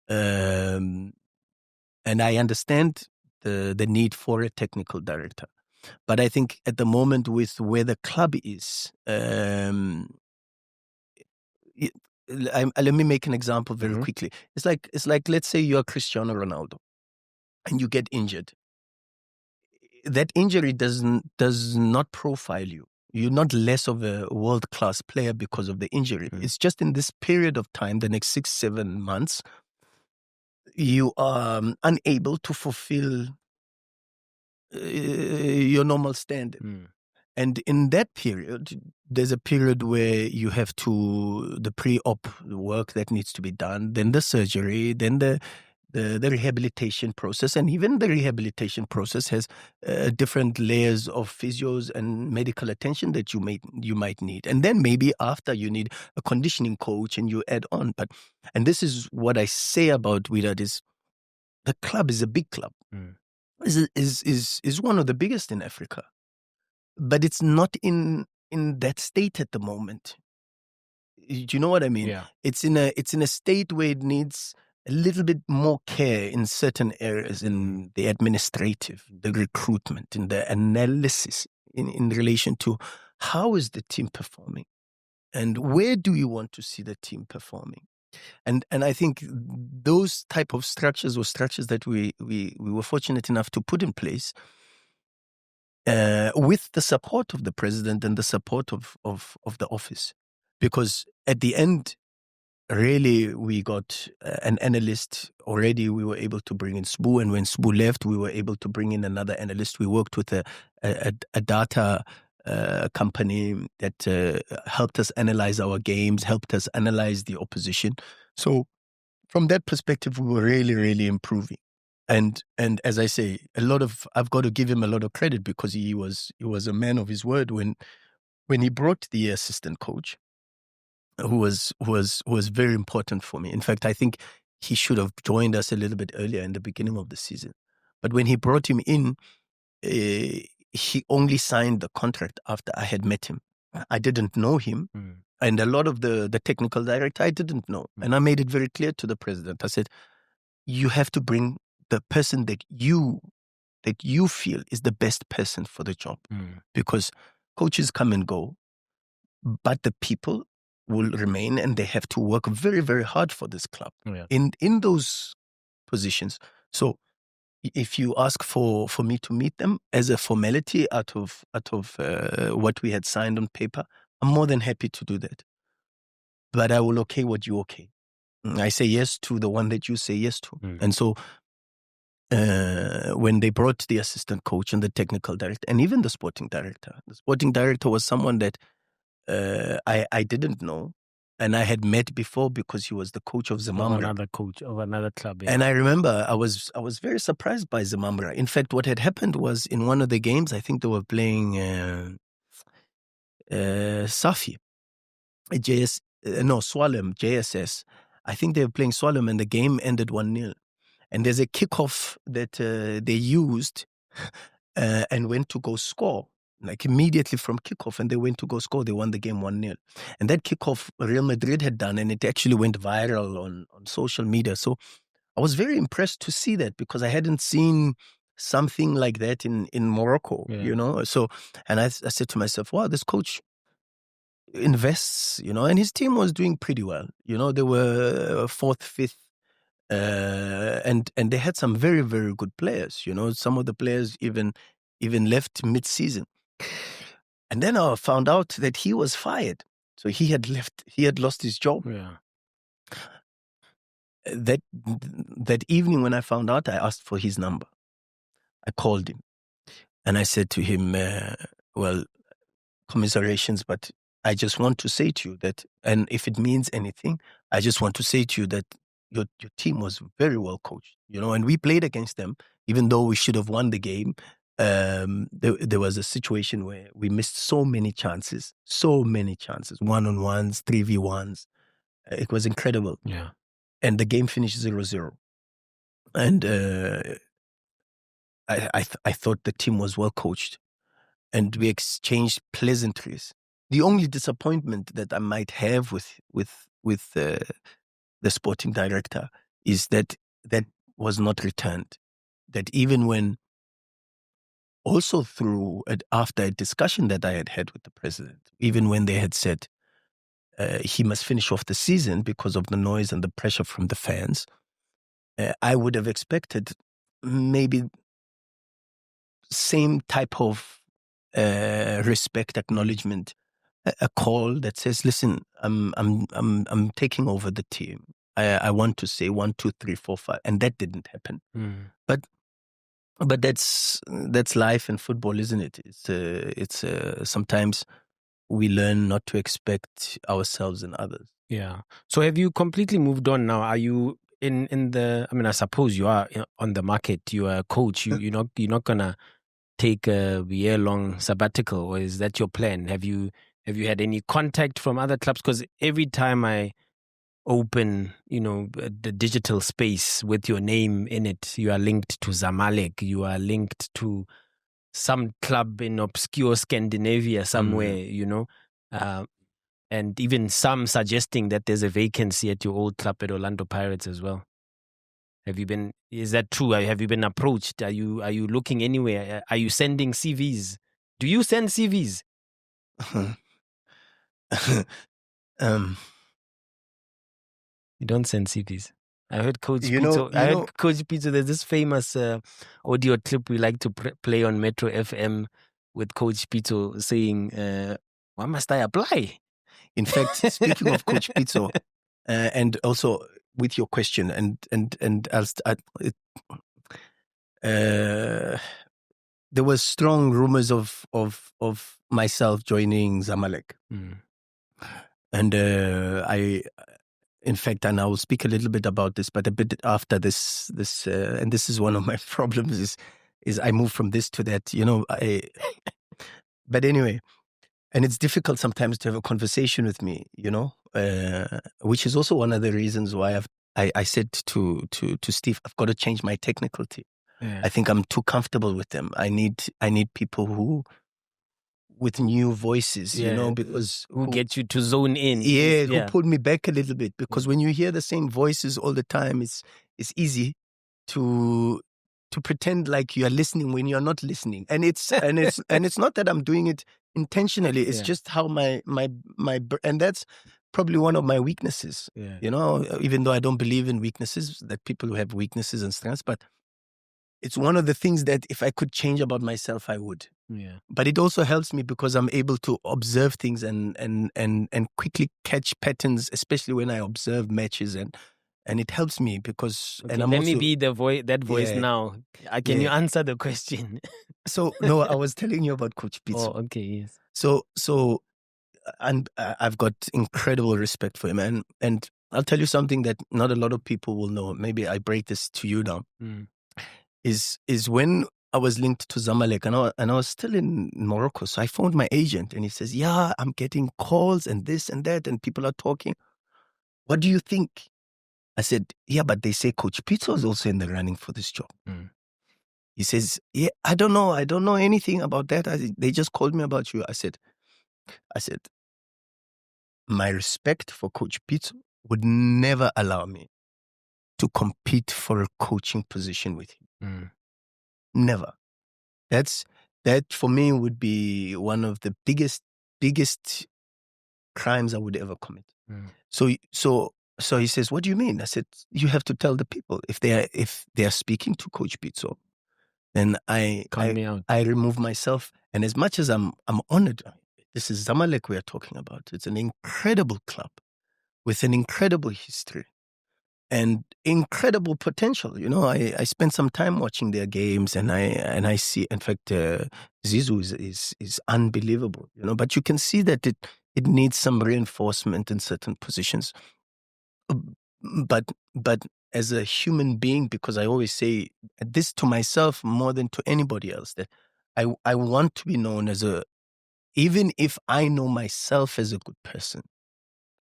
And I understand the need for a technical director. But I think at the moment with where the club is, let me make an example very quickly. It's like let's say you're Cristiano Ronaldo and you get injured. That injury does not profile you. You're not less of a world-class player because of the injury. It's just in this period of time, the next 6-7 months, you are unable to fulfill your normal standard. And in that period, there's a period where you have the pre-op work that needs to be done, then the surgery, then the rehabilitation process. And even the rehabilitation process has different layers of physios and medical attention that you might need. And then maybe after you need a conditioning coach and you add on. And this is what I say about Wydad is the club is a big club. Is one of the biggest in Africa. But it's not in that state at the moment. Do you know what I mean? Yeah. It's in a state where it needs a little bit more care in certain areas, in the administrative, the recruitment, in the analysis in relation to how is the team performing and where do you want to see the team performing. And I think those type of structures were structures that we were fortunate enough to put in place with the support of the president and the support of the office. Because at the end, really, we got an analyst already. We were able to bring in Sbu, and when Sbu left, we were able to bring in another analyst. We worked with a data company that helped us analyze our games, helped us analyze the opposition. So from that perspective, we were really, really improving. And as I say, I've got to give him a lot of credit because he was a man of his word when he brought the assistant coach, who was very important for me. In fact, I think he should have joined us a little bit earlier in the beginning of the season. But when he brought him in, he only signed the contract after I had met him. I didn't know him. And a lot of the technical director I didn't know. And I made it very clear to the president. I said, you have to bring the person that you feel is the best person for the job. Because coaches come and go, but the people will remain and they have to work very, very hard for this club in those positions. So if you ask for me to meet them as a formality out of what we had signed on paper, I'm more than happy to do that. But I will okay what you okay. I say yes to the one that you say yes to. And so when they brought the assistant coach and the technical director and even the sporting director was someone that I didn't know. And I had met before because he was the coach of Zimbabwe. Another coach of another club. Yeah. And I remember I was very surprised by Zimbabwe. In fact, what had happened was in one of the games, I think they were playing Safi, Swalem, JSS. I think they were playing Swalem and the game ended 1-0. And there's a kickoff that they used and went to go score. Like immediately from kickoff, and they went to go score. They won the game 1-0. And that kickoff Real Madrid had done, and it actually went viral on social media. So I was very impressed to see that because I hadn't seen something like that in Morocco, you know. So, and I said to myself, wow, this coach invests, you know, and his team was doing pretty well. You know, they were 4th, 5th. And they had some very, very good players. You know, some of the players even left mid-season. And then I found out that he was fired. So he had lost his job. Yeah. That evening when I found out, I asked for his number. I called him and I said to him, well, commiserations, but I just want to say to you that, and if it means anything, I just want to say to you that your team was very well coached, you know, and we played against them, even though we should have won the game. There was a situation where we missed so many chances, 1-on-1s, 3v1s. It was incredible. Yeah. And the game finished 0-0. And I thought the team was well coached. And we exchanged pleasantries. The only disappointment that I might have with the sporting director is that was not returned. That even when, also after a discussion that I had with the president, even when they had said he must finish off the season because of the noise and the pressure from the fans, I would have expected maybe same type of respect, acknowledgement, a call that says, "Listen, I'm taking over the team. I want to say 1, 2, 3, 4, 5," and that didn't happen. But that's life and football, isn't it? It's sometimes we learn not to expect ourselves and others. Yeah. So have you completely moved on now? Are you in the? I mean, I suppose you are on the market. You are a coach. You're not gonna take a year-long sabbatical, or is that your plan? Have you had any contact from other clubs? Because every time I open, the digital space with your name in it, you are linked to Zamalek. You are linked to some club in obscure Scandinavia somewhere. And even some suggesting that there's a vacancy at your old club at Orlando Pirates as well. Is that true? Have you been approached? Are you looking anywhere? Are you sending CVs? Do you send CVs? You don't send CVs. I heard Coach Pizzo. Coach Pizzo, there's this famous audio clip we like to play on Metro FM with Coach Pizzo saying, "Why must I apply?" In fact, speaking of Coach Pizzo, and also with your question, and I'll start, there was strong rumors of myself joining Zamalek, and in fact, and I will speak a little bit about this, but a bit after this, and this is one of my problems is I move from this to that, but anyway. And it's difficult sometimes to have a conversation with me, which is also one of the reasons why I said to Steve, I've got to change my technical team. Yeah. I think I'm too comfortable with them. I need people with new voices, because who get you to zone in. Yeah, who pulled me back a little bit, because when you hear the same voices all the time, it's easy to pretend like you are listening when you're not listening, and it's not that I'm doing it intentionally. It's just how my and that's probably one of my weaknesses. Even though I don't believe in weaknesses, that people who have weaknesses and strengths, but it's one of the things that if I could change about myself, I would. Yeah. But it also helps me because I'm able to observe things and quickly catch patterns, especially when I observe matches, and it helps me because. Okay, and let me be that voice now. Can you answer the question? So no, I was telling you about Coach Pizzo. Oh, okay, yes. So, and I've got incredible respect for him, and I'll tell you something that not a lot of people will know. Maybe I break this to you now. Is when I was linked to Zamalek and I was still in Morocco. So I phoned my agent and he says, "Yeah, I'm getting calls and this and that and people are talking. What do you think?" I said, "Yeah, but they say Coach Pizzo is also in the running for this job." He says, "Yeah, I don't know. I don't know anything about that. They just called me about you." I said, my respect for Coach Pizzo would never allow me to compete for a coaching position with him. Never. That for me would be one of the biggest crimes I would ever commit. So he says, "What do you mean?" I said, "You have to tell the people if they are speaking to Coach Pizzo, then I remove myself. And as much as I'm honored, this is Zamalek we are talking about. It's an incredible club with an incredible history and incredible potential. I spent some time watching their games, and I see. In fact, Zizou is unbelievable. But you can see that it needs some reinforcement in certain positions. But as a human being, because I always say this to myself more than to anybody else, that I want to be known as even if I know myself as a good person,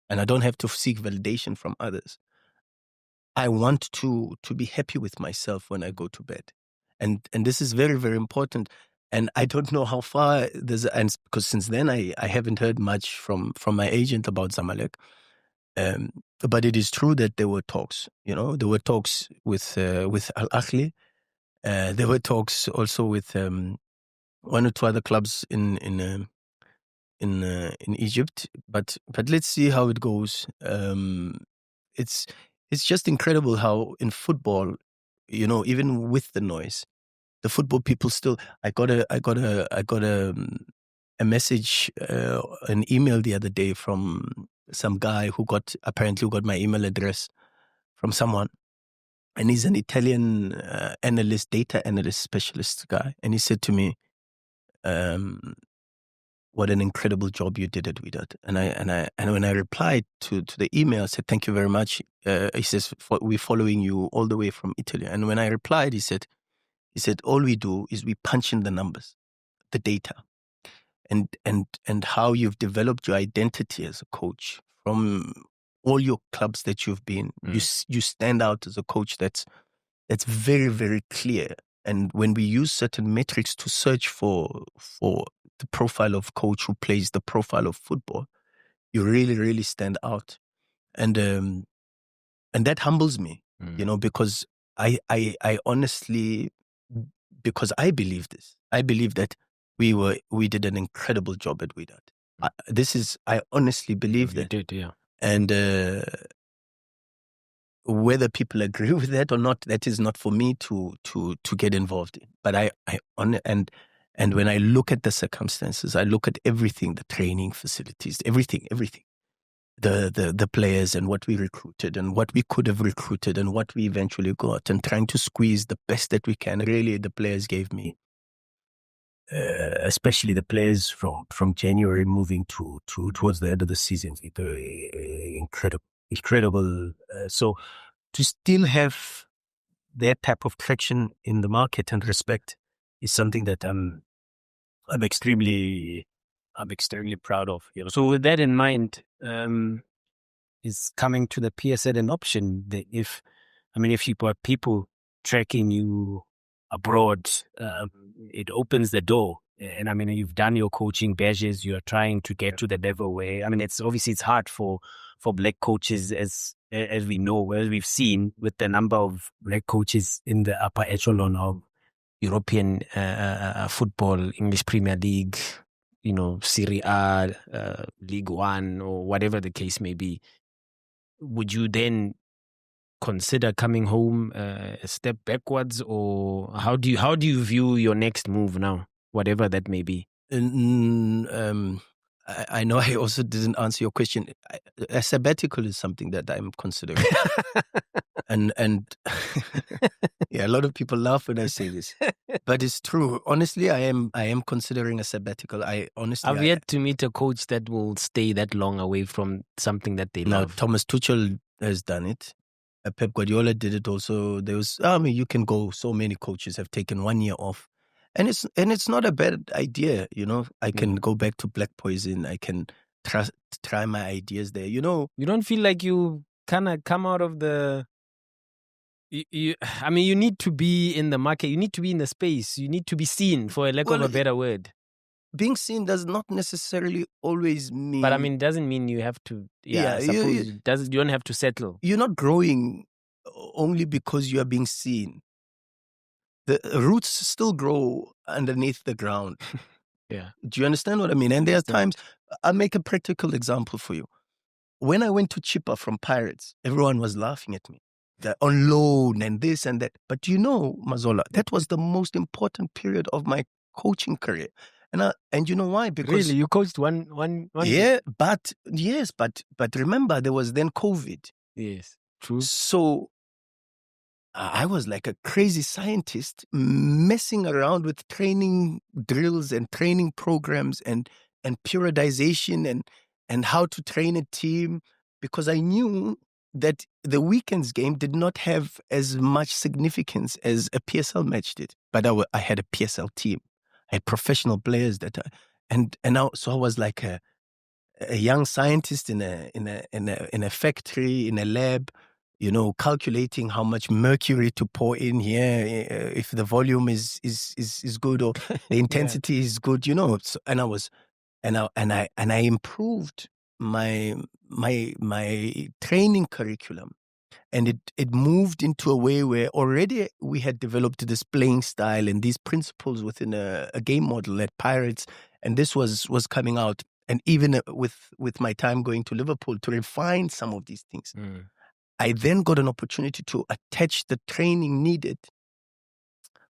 and I don't have to seek validation from others. I want to be happy with myself when I go to bed. And this is very, very important. And I don't know how far and because since then I haven't heard much from my agent about Zamalek. But it is true that there were talks. There were talks with Al Ahly. There were talks also with one or two other clubs in Egypt. But let's see how it goes. It's just incredible how in football, even with the noise, the football people still. I got a message, an email the other day from some guy who apparently got my email address from someone, and he's an Italian data analyst specialist guy, and he said to me, "What an incredible job you did at Wydad." And when I replied to the email, I said, "Thank you very much." He says, "We're following you all the way from Italy." And when I replied, he said, "All we do is we punch in the numbers, the data, and how you've developed your identity as a coach from all your clubs that you've been. You stand out as a coach that's very, very clear. And when we use certain metrics to search for the profile of coach who plays the profile of football, you really, really stand out." And that humbles me, because I honestly, because I believe this. I believe that we did an incredible job at Wydad. I honestly believe that. You did, yeah. And whether people agree with that or not, that is not for me to get involved in. But and when I look at the circumstances, I look at everything, the training facilities, everything, the players and what we recruited and what we could have recruited and what we eventually got, and trying to squeeze the best that we can. Really, the players gave me, especially the players from January moving towards the end of the season, incredible. So to still have that type of traction in the market and respect is something that I'm extremely proud of. So with that in mind, is coming to the PSL an option? If you've got people tracking you abroad, it opens the door. And you've done your coaching badges. You're trying to get to the level where, it's hard for black coaches, as we know, as we've seen with the number of black coaches in the upper echelon of European football, English Premier League, Serie A, League One, or whatever the case may be. Would you then consider coming home a step backwards, or how do you view your next move now, whatever that may be? I know I also didn't answer your question. A sabbatical is something that I'm considering. and yeah, a lot of people laugh when I say this, but it's true. Honestly, I am considering a sabbatical. I've yet to meet a coach that will stay that long away from something that they love. Thomas Tuchel has done it. Pep Guardiola did it also. You can go. So many coaches have taken 1 year off. And it's not a bad idea, I can go back to Black Poison. I can try my ideas there, You don't feel like you kind of come out of the... you need to be in the market. You need to be in the space. You need to be seen, for a lack of a better word. Being seen does not necessarily always mean... But it doesn't mean you have to... Yeah, you don't have to settle. You're not growing only because you are being seen. The roots still grow underneath the ground. Yeah. Do you understand what I mean? And there are times, I'll make a practical example for you. When I went to Chippa from Pirates, everyone was laughing at me. They're on loan and this and that. But Mazola, that was the most important period of my coaching career. And you know why? Because really, you coached one. Yeah, but remember, there was then COVID. Yes, true. So I was like a crazy scientist messing around with training drills and training programs and periodization and how to train a team, because I knew that the weekend's game did not have as much significance as a PSL match did. But I had a PSL team. I had professional players so I was like a young scientist in a factory, in a lab, calculating how much mercury to pour in here, if the volume is good or the intensity is good, So, and I improved my training curriculum, and it moved into a way where already we had developed this playing style and these principles within a game model at Pirates, and this was coming out. And even with my time going to Liverpool to refine some of these things, I then got an opportunity to attach the training needed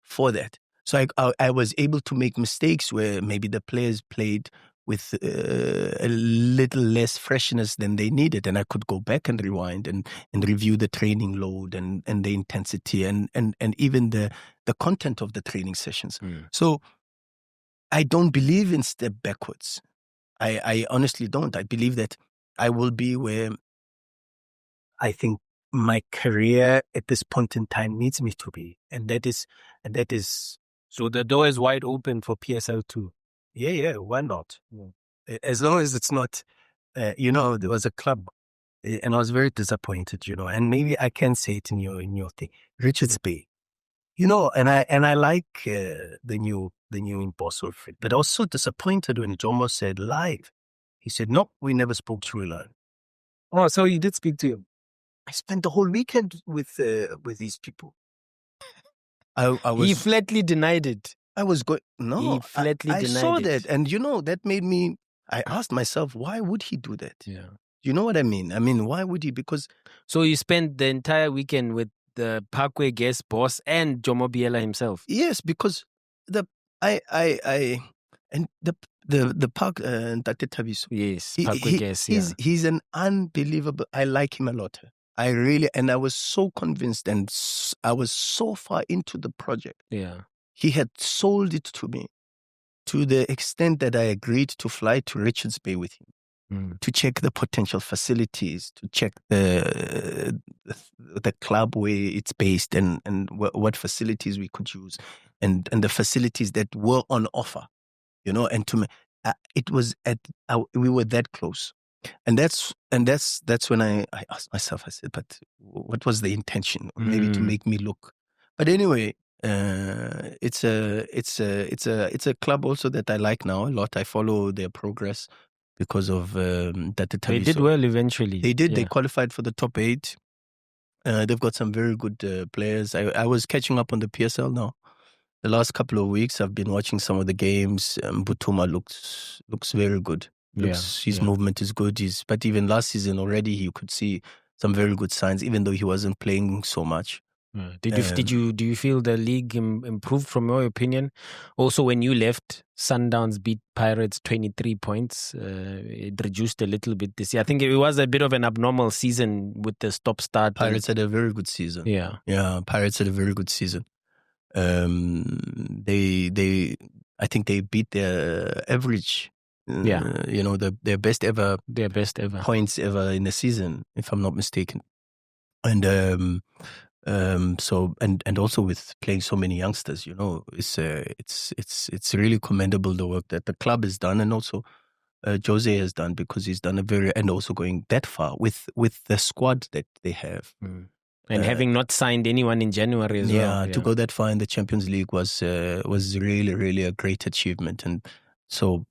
for that. So I was able to make mistakes where maybe the players played with a little less freshness than they needed, and I could go back and rewind and review the training load and the intensity and even the content of the training sessions. So I don't believe in step backwards. I honestly don't. I believe that I will be where I think my career at this point in time needs me to be. And that is so the door is wide open for PSL too. Yeah, why not? As long as it's not, there was a club, and I was very disappointed, and maybe I can say it in your thing, Richards Bay, and I like the new boss of it, but I was so disappointed when Jomo said live. He said, "No, we never spoke to Rulani." Oh, so you did speak to him? I spent the whole weekend with these people. He flatly denied it. I was going, no, he flatly I denied saw it. that, and that made me. I asked myself, why would he do that? Yeah, you know what I mean? I mean, why would he? Because so you spent the entire weekend with the Parkway guest boss and Jomo Biela himself. Yes, because the Park Tate Thabiso. Yes, Parkway guest. Yeah, he's an unbelievable. I like him a lot. I was so convinced, and I was so far into the project. Yeah. He had sold it to me to the extent that I agreed to fly to Richards Bay with him to check the potential facilities, to check the club where it's based and what facilities we could use and the facilities that were on offer, and to me, it was we were that close. And that's when I asked myself, I said, but what was the intention? Maybe to make me look. But anyway, it's a club also that I like now a lot. I follow their progress because of that. They did well eventually. They did. Yeah. They qualified for the top 8. They've got some very good players. I was catching up on the PSL now. The last couple of weeks, I've been watching some of the games. Butuma looks very good. His movement is good. But even last season already, you could see some very good signs, even though he wasn't playing so much. Do you feel the league improved from your opinion? Also, when you left, Sundowns beat Pirates 23 points. It reduced a little bit this year. I think it was a bit of an abnormal season with the stop-start. Pirates had a very good season. Yeah, Pirates had a very good season. I think they beat their average. Their best ever points ever in a season, if I'm not mistaken. And so also with playing so many youngsters, it's really commendable the work that the club has done, and also Jose has done, because he's done and also going that far with the squad that they have. And having not signed anyone in January as well. Yeah, to go that far in the Champions League was really, really a great achievement. And so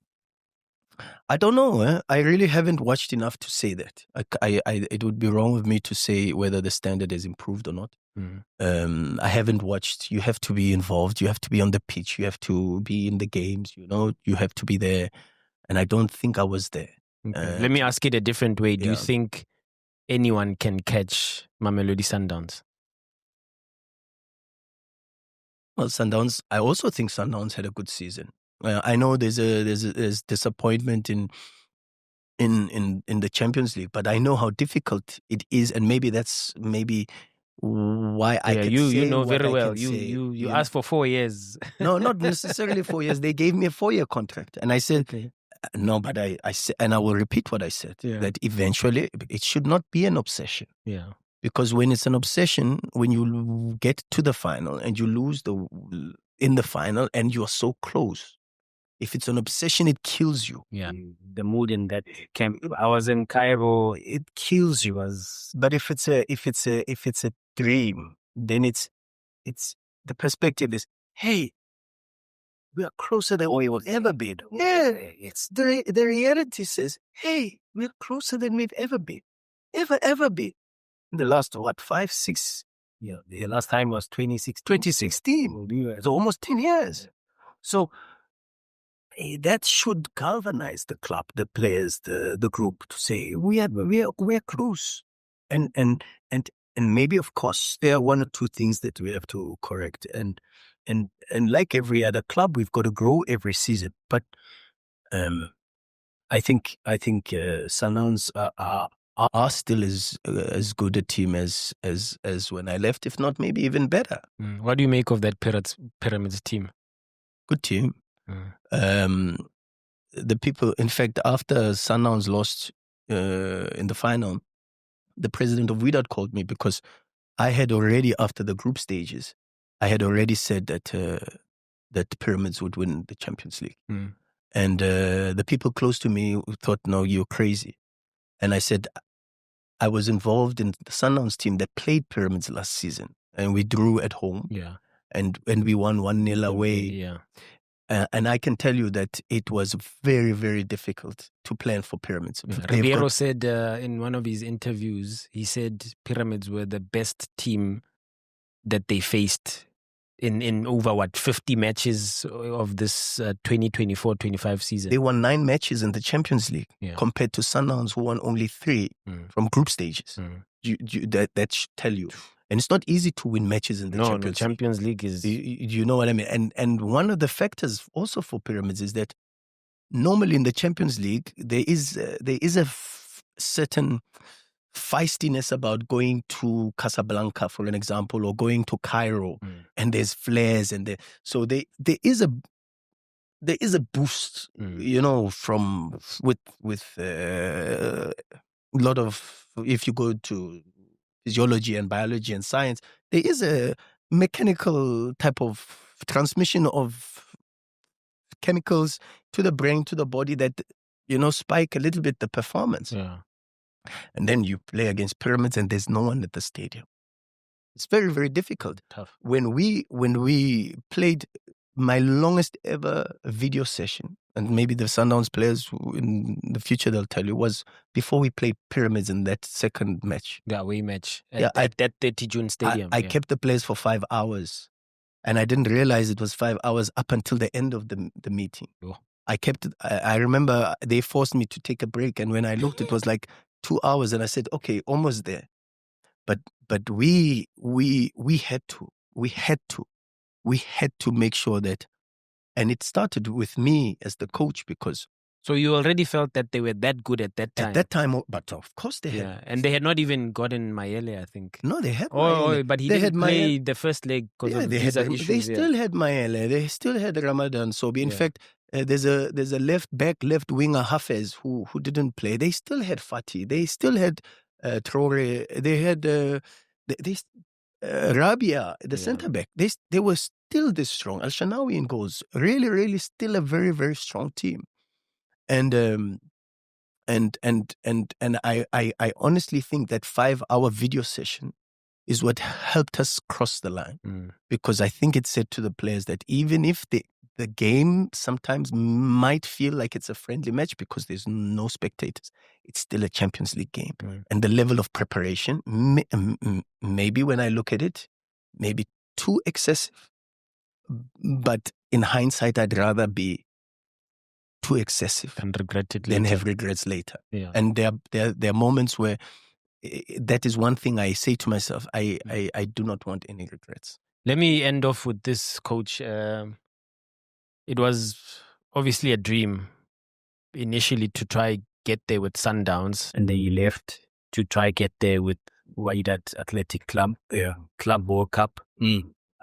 I don't know. I really haven't watched enough to say that. It would be wrong of me to say whether the standard has improved or not. I haven't watched. You have to be involved. You have to be on the pitch. You have to be in the games. You have to be there. And I don't think I was there. Okay. Let me ask it a different way. Do you think anyone can catch Mamelodi Sundowns? Well, Sundowns. I also think Sundowns had a good season. I know there's disappointment in the Champions League, but I know how difficult it is, and maybe that's why I can say you know very well. You asked for 4 years. No, not necessarily 4 years. They gave me a 4-year contract, and I said no. But I said, and I will repeat what I said, that eventually it should not be an obsession. Yeah. Because when it's an obsession, when you get to the final and you lose in the final, and you are so close, If it's an obsession, it kills you. Yeah. The mood in that camp. I was in Cairo. It kills you. But if it's a dream, then it's the perspective is, hey, we are closer than we will ever be. Yeah, it's the reality says, hey, we're closer than we've ever been. Ever been. The last, 5, 6, the last time was 2016. It's almost 10 years. So that should galvanize the club, the players, the group to say, we're close. And maybe, of course, there are one or two things that we have to correct. And like every other club, we've got to grow every season. But I think Sundowns are still as good a team as when I left, if not maybe even better. What do you make of that Pyramids team? Good team. The people, in fact, after Sundowns lost in the final, the president of Wydad called me because I had already, after the group stages, I had already said that Pyramids would win the Champions League. And the people close to me thought, no, you're crazy. And I said, I was involved in the Sundowns team that played Pyramids last season, and we drew at home. Yeah. And we won 1-0 away. Yeah. And I can tell you that it was very, very difficult to plan for Pyramids. Yeah. Ribeiro said in one of his interviews, he said Pyramids were the best team that they faced in over 50 matches of this 2024-25 season. They won 9 matches in the Champions League compared to Sundowns, who won only 3 from group stages. That should tell you. And it's not easy to win matches in the Champions League. Champions League is... You know what I mean? And one of the factors also for Pyramids is that normally in the Champions League, there is a certain feistiness about going to Casablanca, for an example, or going to Cairo, and there's flares, and so there is a boost, you know, from with a lot of, if you go to physiology and biology and science, there is a mechanical type of transmission of chemicals to the brain, to the body that, you know, spike a little bit the performance. Yeah. And then you play against Pyramids and there's no one at the stadium. It's very, very difficult. Tough. When we played, my longest ever video session, and maybe the Sundowns players in the future they'll tell you, was before we played Pyramids in that second match. The away match at that 30 June stadium. I kept the players for 5 hours, and I didn't realize it was 5 hours up until the end of the meeting. Oh. I remember they forced me to take a break, and when I looked, it was like 2 hours, and I said, okay, almost there. But we had to make sure that, and it started with me as the coach, because. So you already felt that they were that good at that time? At that time, but of course they had. Yeah, and they had not even gotten Mayele, I think. No, they had Mayele. But he didn't play the first leg because of visa issues. They still had Mayele. They still had Ramadan Sobi. In fact, there's a left winger, Hafez, who didn't play. They still had Fatih. They still had Traore. They had Rabia, the centre back. They were still this strong. Al Shanawi in goals. Really, really still a very, very strong team. And I honestly think that 5-hour video session is what helped us cross the line, because I think it said to the players that even if the game sometimes might feel like it's a friendly match because there's no spectators, it's still a Champions League game. And the level of preparation, maybe when I look at it, maybe too excessive. But in hindsight, I'd rather be too excessive and regret it later. Then have regrets later. Yeah. And there are moments where that is one thing I say to myself, I do not want any regrets. Let me end off with this, Coach. It was obviously a dream initially to try get there with Sundowns, and then you left to try get there with Wydad Athletic Club, Club World Cup,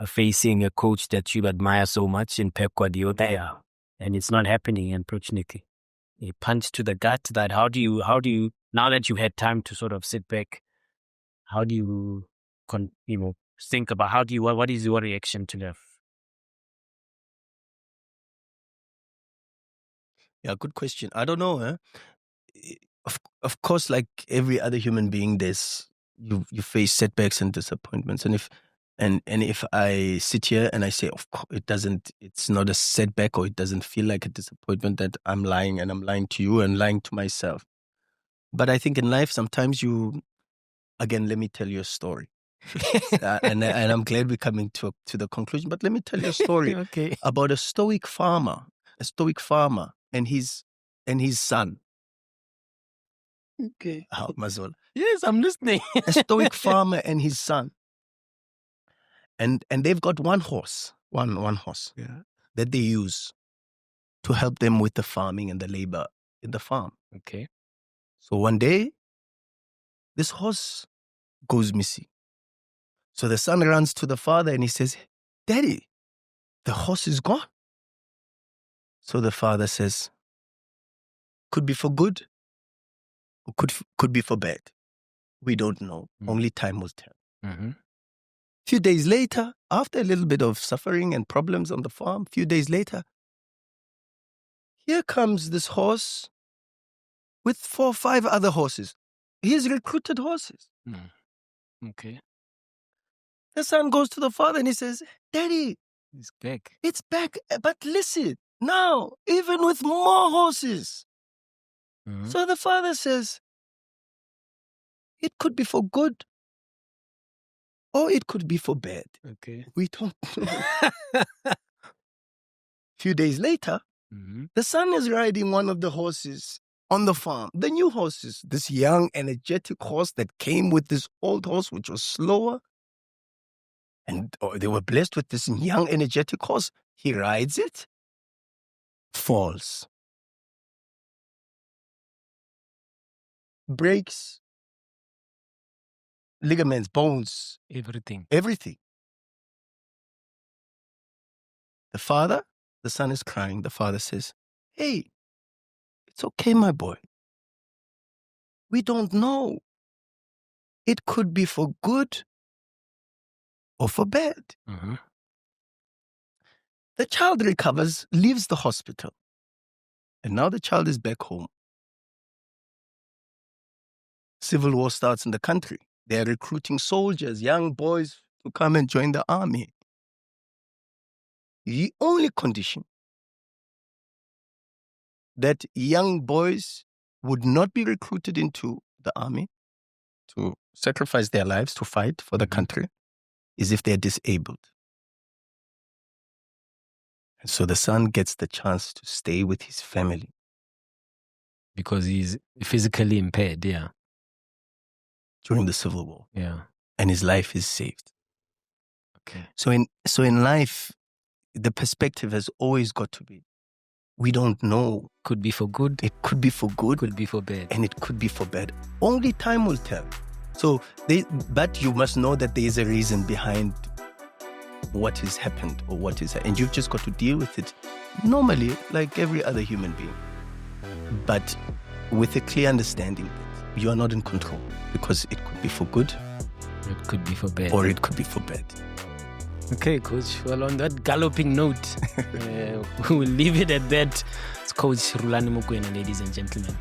facing a coach that you admire so much in Pep Guardiola. And it's not happening, unfortunately. A punch to the gut. That how do you now that you had time to sort of sit back, how do you think about what is your reaction to that? Yeah, good question. I don't know. Of course, like every other human being, you face setbacks and disappointments. And if I sit here and I say, of course, it's not a setback, or it doesn't feel like a disappointment, that I'm lying, and I'm lying to you and lying to myself. But I think in life, sometimes again, let me tell you a story. And I'm glad we're coming to the conclusion, but let me tell you a story about a stoic farmer and his son. Okay. Mazola. Yes, I'm listening. A stoic farmer and his son. And they've got one horse that they use to help them with the farming and the labor in the farm. Okay. So one day, this horse goes missing. So the son runs to the father and he says, "Daddy, the horse is gone." So the father says, "Could be for good, or could be for bad. We don't know. Only time will tell." Mm-hmm. Few days later, after a little bit of suffering and problems on the farm, few days later, here comes this horse with 4 or 5 other horses. He's recruited horses. Okay. The son goes to the father and he says, "Daddy, It's back. it's back. But listen, now, even with more horses." Mm-hmm. So the father says, "It could be for good, or it could be for bad. Okay. We don't know." Few days later, the son is riding one of the horses on the farm. The new horses, this young, energetic horse that came with this old horse, which was slower. And they were blessed with this young, energetic horse. He rides it, falls, breaks ligaments, bones, Everything. The son is crying. The father says, "Hey, it's okay, my boy. We don't know. It could be for good or for bad." Mm-hmm. The child recovers, leaves the hospital. And now the child is back home. Civil war starts in the country. They are recruiting soldiers, young boys, to come and join the army. The only condition that young boys would not be recruited into the army to sacrifice their lives to fight for the country is if they're disabled. And so the son gets the chance to stay with his family. Because he's physically impaired, yeah. During the Civil War. Yeah. And his life is saved. Okay. So in life, the perspective has always got to be, we don't know. Could be for good. It could be for good. Could be for bad. And it could be for bad. Only time will tell. So, but you must know that there is a reason behind what has happened or what is, and you've just got to deal with it normally, like every other human being. But with a clear understanding that you are not in control, because it could be for good. It could be for bad. Or it could be for bad. Okay, Coach. Well, on that galloping note, we'll leave it at that. It's Coach Rulani Mokwena, ladies and gentlemen.